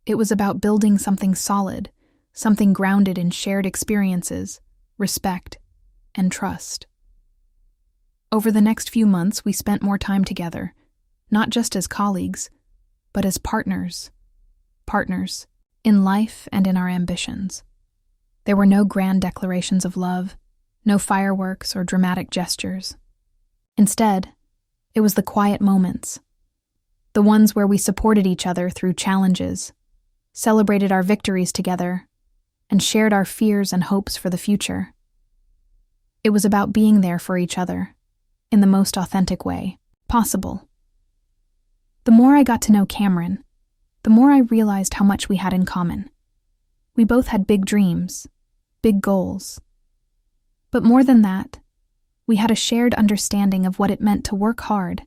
It was about building something solid, something grounded in shared experiences, respect, and trust. Over the next few months, we spent more time together, not just as colleagues, but as partners in life and in our ambitions. There were no grand declarations of love, no fireworks or dramatic gestures. Instead, it was the quiet moments, the ones where we supported each other through challenges, celebrated our victories together, and shared our fears and hopes for the future. It was about being there for each other, in the most authentic way possible. The more I got to know Cameron, the more I realized how much we had in common. We both had big dreams, big goals. But more than that, we had a shared understanding of what it meant to work hard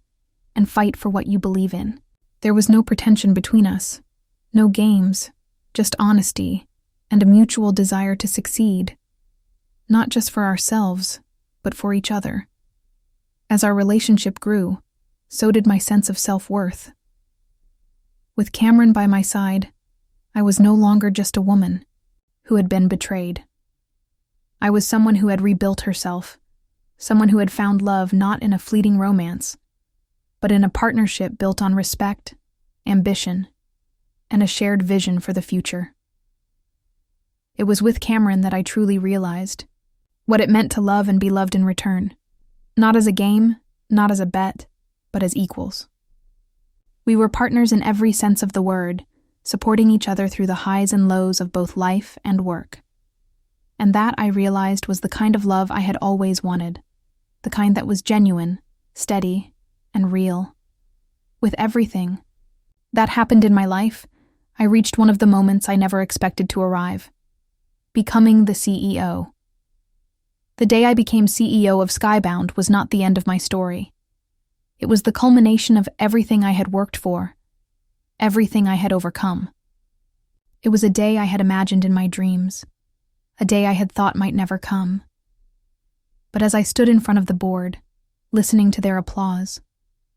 and fight for what you believe in. There was no pretension between us, no games, just honesty and a mutual desire to succeed, not just for ourselves, but for each other. As our relationship grew, so did my sense of self-worth. With Cameron by my side, I was no longer just a woman who had been betrayed. I was someone who had rebuilt herself, someone who had found love not in a fleeting romance, but in a partnership built on respect, ambition, and a shared vision for the future. It was with Cameron that I truly realized what it meant to love and be loved in return, not as a game, not as a bet, but as equals. We were partners in every sense of the word, supporting each other through the highs and lows of both life and work. And that, I realized, was the kind of love I had always wanted, the kind that was genuine, steady, and real. With everything that happened in my life, I reached one of the moments I never expected to arrive: becoming the CEO. The day I became CEO of Skybound was not the end of my story. It was the culmination of everything I had worked for, everything I had overcome. It was a day I had imagined in my dreams, a day I had thought might never come. But as I stood in front of the board, listening to their applause,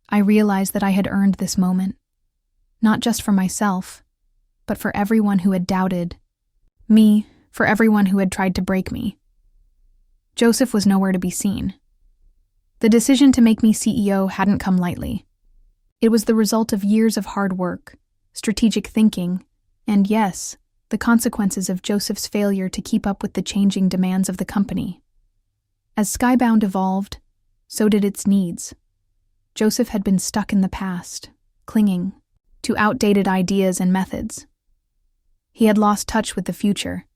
I realized that I had earned this moment, not just for myself, but for everyone who had doubted me, for everyone who had tried to break me. Joseph was nowhere to be seen. The decision to make me CEO hadn't come lightly. It was the result of years of hard work, strategic thinking, And yes, the consequences of Joseph's failure to keep up with the changing demands of the company. As Skybound evolved, so did its needs. Joseph had been stuck in the past, clinging to outdated ideas and methods. He had lost touch with the future,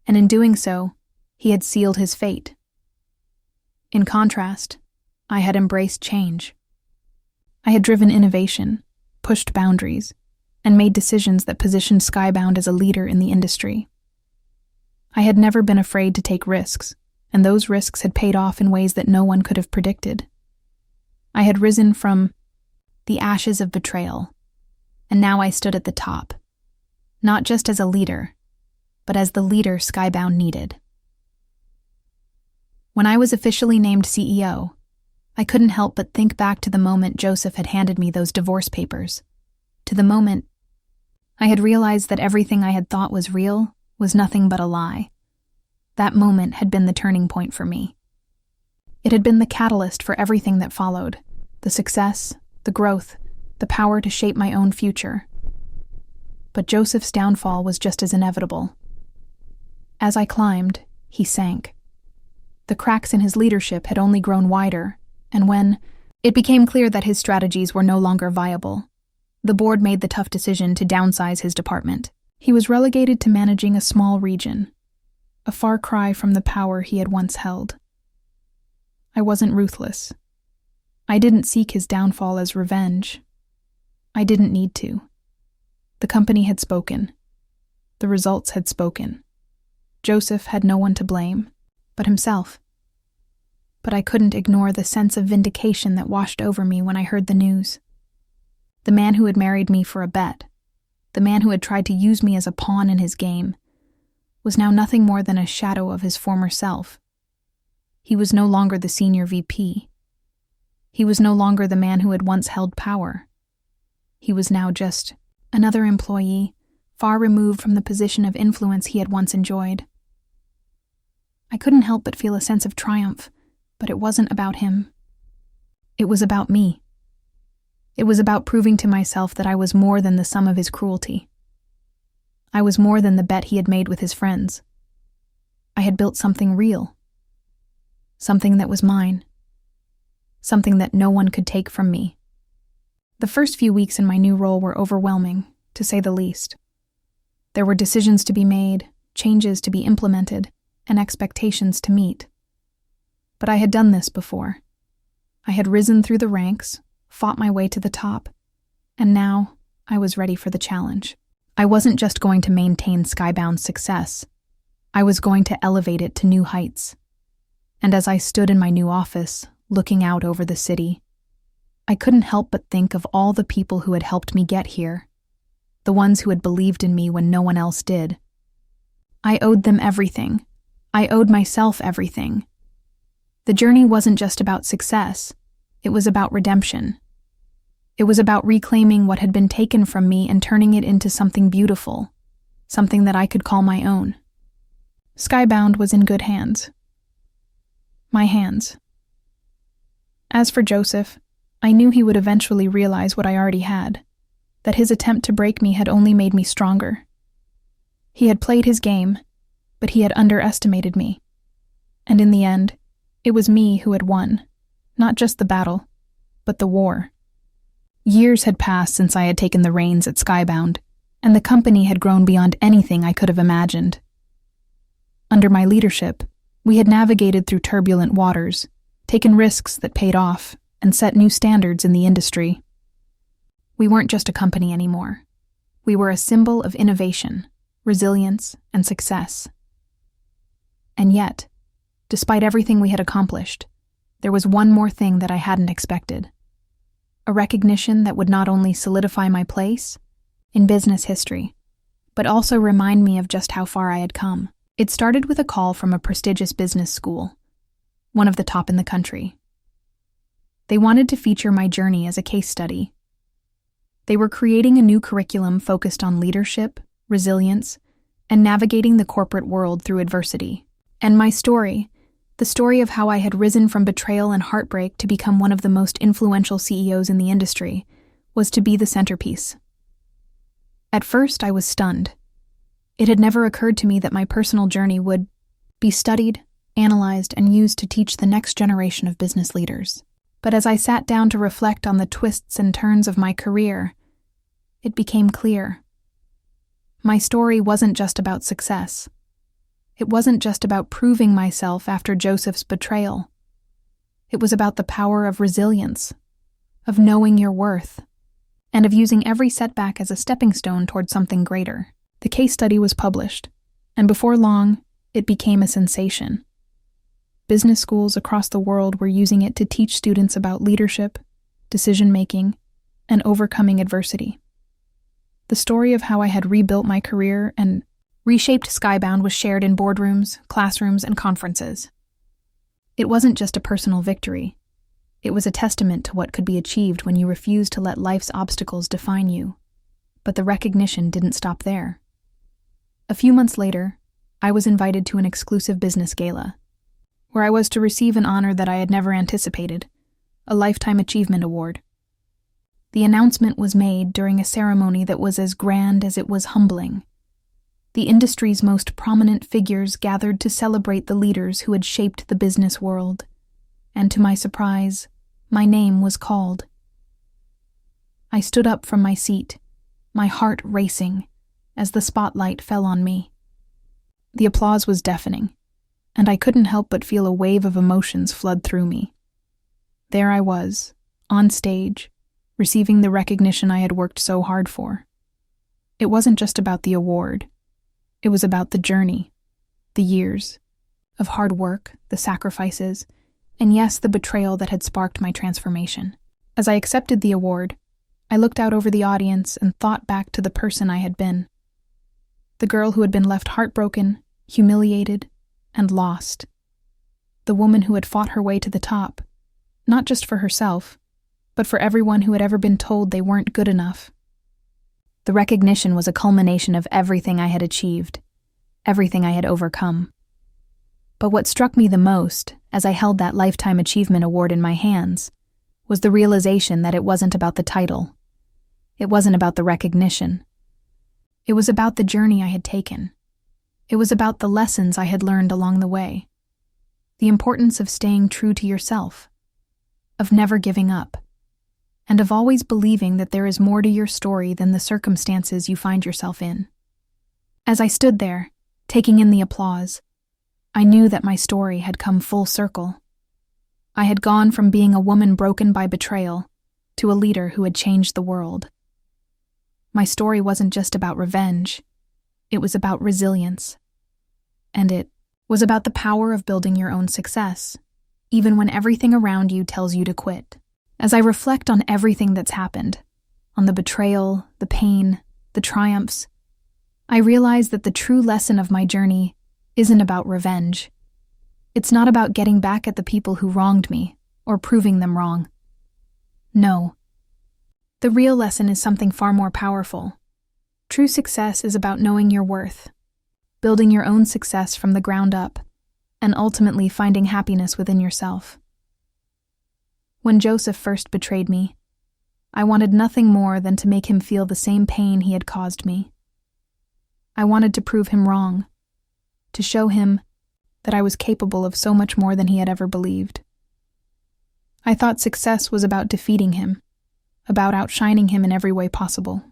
and in doing so, he had sealed his fate. In contrast, I had embraced change. I had driven innovation, pushed boundaries, and made decisions that positioned Skybound as a leader in the industry. I had never been afraid to take risks, and those risks had paid off in ways that no one could have predicted. I had risen from the ashes of betrayal, and now I stood at the top, not just as a leader, but as the leader Skybound needed. When I was officially named CEO, I couldn't help but think back to the moment Joseph had handed me those divorce papers, to the moment I had realized that everything I had thought was real was nothing but a lie. That moment had been the turning point for me. It had been the catalyst for everything that followed, the success, the growth, the power to shape my own future. But Joseph's downfall was just as inevitable. As I climbed, he sank. The cracks in his leadership had only grown wider, and when it became clear that his strategies were no longer viable, the board made the tough decision to downsize his department. He was relegated to managing a small region, a far cry from the power he had once held. I wasn't ruthless. I didn't seek his downfall as revenge. I didn't need to. The company had spoken. The results had spoken. Joseph had no one to blame but himself. But I couldn't ignore the sense of vindication that washed over me when I heard the news. The man who had married me for a bet, the man who had tried to use me as a pawn in his game, was now nothing more than a shadow of his former self. He was no longer the senior VP. He was no longer the man who had once held power. He was now just another employee, far removed from the position of influence he had once enjoyed. I couldn't help but feel a sense of triumph, but it wasn't about him. It was about me. It was about proving to myself that I was more than the sum of his cruelty. I was more than the bet he had made with his friends. I had built something real. Something that was mine. Something that no one could take from me. The first few weeks in my new role were overwhelming, to say the least. There were decisions to be made, changes to be implemented, and expectations to meet. But I had done this before. I had risen through the ranks, fought my way to the top, and now I was ready for the challenge. I wasn't just going to maintain Skybound's success. I was going to elevate it to new heights. And as I stood in my new office, looking out over the city, I couldn't help but think of all the people who had helped me get here, the ones who had believed in me when no one else did. I owed them everything. I owed myself everything. The journey wasn't just about success. It was about redemption. It was about reclaiming what had been taken from me and turning it into something beautiful, something that I could call my own. Skybound was in good hands. My hands. As for Joseph, I knew he would eventually realize what I already had, that his attempt to break me had only made me stronger. He had played his game, but he had underestimated me. And in the end, it was me who had won, not just the battle, but the war. Years had passed since I had taken the reins at Skybound, and the company had grown beyond anything I could have imagined. Under my leadership, we had navigated through turbulent waters, taken risks that paid off, and set new standards in the industry. We weren't just a company anymore. We were a symbol of innovation, resilience, and success. And yet, despite everything we had accomplished, there was one more thing that I hadn't expected. A recognition that would not only solidify my place in business history, but also remind me of just how far I had come. It started with a call from a prestigious business school, one of the top in the country. They wanted to feature my journey as a case study. They were creating a new curriculum focused on leadership, resilience, and navigating the corporate world through adversity. And my story, the story of how I had risen from betrayal and heartbreak to become one of the most influential CEOs in the industry, was to be the centerpiece. At first, I was stunned. It had never occurred to me that my personal journey would be studied, analyzed, and used to teach the next generation of business leaders. But as I sat down to reflect on the twists and turns of my career, it became clear. My story wasn't just about success. It wasn't just about proving myself after Joseph's betrayal. It was about the power of resilience, of knowing your worth, and of using every setback as a stepping stone toward something greater. The case study was published, and before long, it became a sensation. Business schools across the world were using it to teach students about leadership, decision-making, and overcoming adversity. The story of how I had rebuilt my career and reshaped Skybound was shared in boardrooms, classrooms, and conferences. It wasn't just a personal victory. It was a testament to what could be achieved when you refuse to let life's obstacles define you. But the recognition didn't stop there. A few months later, I was invited to an exclusive business gala, where I was to receive an honor that I had never anticipated, a Lifetime Achievement Award. The announcement was made during a ceremony that was as grand as it was humbling. The industry's most prominent figures gathered to celebrate the leaders who had shaped the business world, and to my surprise, my name was called. I stood up from my seat, my heart racing, as the spotlight fell on me. The applause was deafening, and I couldn't help but feel a wave of emotions flood through me. There I was, on stage, receiving the recognition I had worked so hard for. It wasn't just about the award. It was about the journey, the years of hard work, the sacrifices, and yes, the betrayal that had sparked my transformation. As I accepted the award, I looked out over the audience and thought back to the person I had been. The girl who had been left heartbroken, humiliated, and lost. The woman who had fought her way to the top, not just for herself, but for everyone who had ever been told they weren't good enough. The recognition was a culmination of everything I had achieved, everything I had overcome. But what struck me the most, as I held that Lifetime Achievement Award in my hands, was the realization that it wasn't about the title. It wasn't about the recognition. It was about the journey I had taken. It was about the lessons I had learned along the way. The importance of staying true to yourself, of never giving up, and of always believing that there is more to your story than the circumstances you find yourself in. As I stood there, taking in the applause, I knew that my story had come full circle. I had gone from being a woman broken by betrayal to a leader who had changed the world. My story wasn't just about revenge. It was about resilience. And it was about the power of building your own success, even when everything around you tells you to quit. As I reflect on everything that's happened, on the betrayal, the pain, the triumphs, I realize that the true lesson of my journey isn't about revenge. It's not about getting back at the people who wronged me or proving them wrong. No. The real lesson is something far more powerful. True success is about knowing your worth, building your own success from the ground up, and ultimately finding happiness within yourself. When Joseph first betrayed me, I wanted nothing more than to make him feel the same pain he had caused me. I wanted to prove him wrong, to show him that I was capable of so much more than he had ever believed. I thought success was about defeating him, about outshining him in every way possible.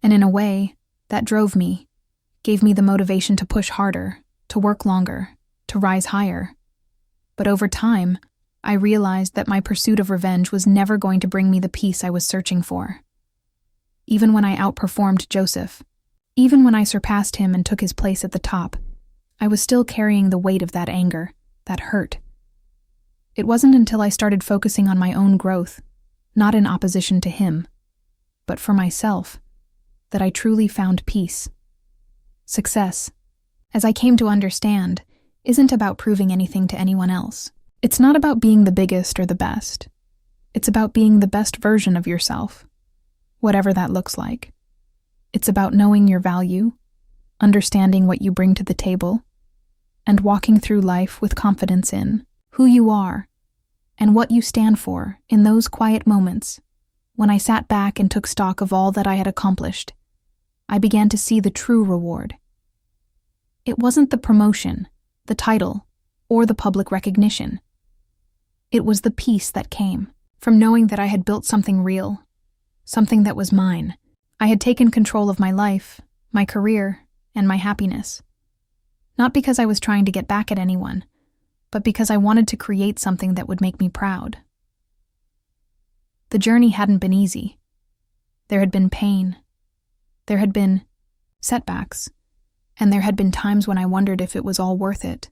And in a way, that drove me, gave me the motivation to push harder, to work longer, to rise higher. But over time, I realized that my pursuit of revenge was never going to bring me the peace I was searching for. Even when I outperformed Joseph, even when I surpassed him and took his place at the top, I was still carrying the weight of that anger, that hurt. It wasn't until I started focusing on my own growth, not in opposition to him, but for myself, that I truly found peace. Success, as I came to understand, isn't about proving anything to anyone else. It's not about being the biggest or the best. It's about being the best version of yourself, whatever that looks like. It's about knowing your value, understanding what you bring to the table, and walking through life with confidence in who you are and what you stand for in those quiet moments when I sat back and took stock of all that I had accomplished. I began to see the true reward. It wasn't the promotion, the title, or the public recognition. It was the peace that came from knowing that I had built something real, something that was mine. I had taken control of my life, my career, and my happiness. Not because I was trying to get back at anyone, but because I wanted to create something that would make me proud. The journey hadn't been easy. There had been pain. There had been setbacks. And there had been times when I wondered if it was all worth it.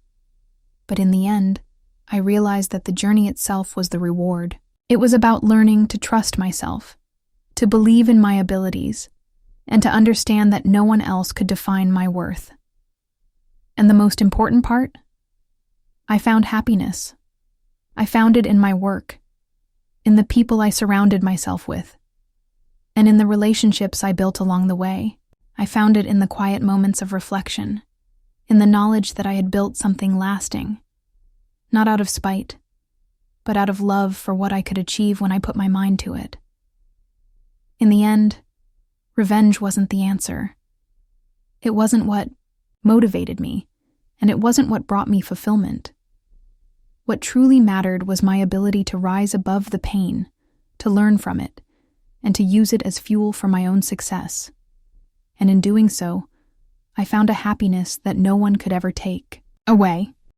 But in the end, I realized that the journey itself was the reward. It was about learning to trust myself, to believe in my abilities, and to understand that no one else could define my worth. And the most important part? I found happiness. I found it in my work, in the people I surrounded myself with, and in the relationships I built along the way. I found it in the quiet moments of reflection, in the knowledge that I had built something lasting, not out of spite, but out of love for what I could achieve when I put my mind to it. In the end, revenge wasn't the answer. It wasn't what motivated me, and it wasn't what brought me fulfillment. What truly mattered was my ability to rise above the pain, to learn from it, and to use it as fuel for my own success. And in doing so, I found a happiness that no one could ever take away.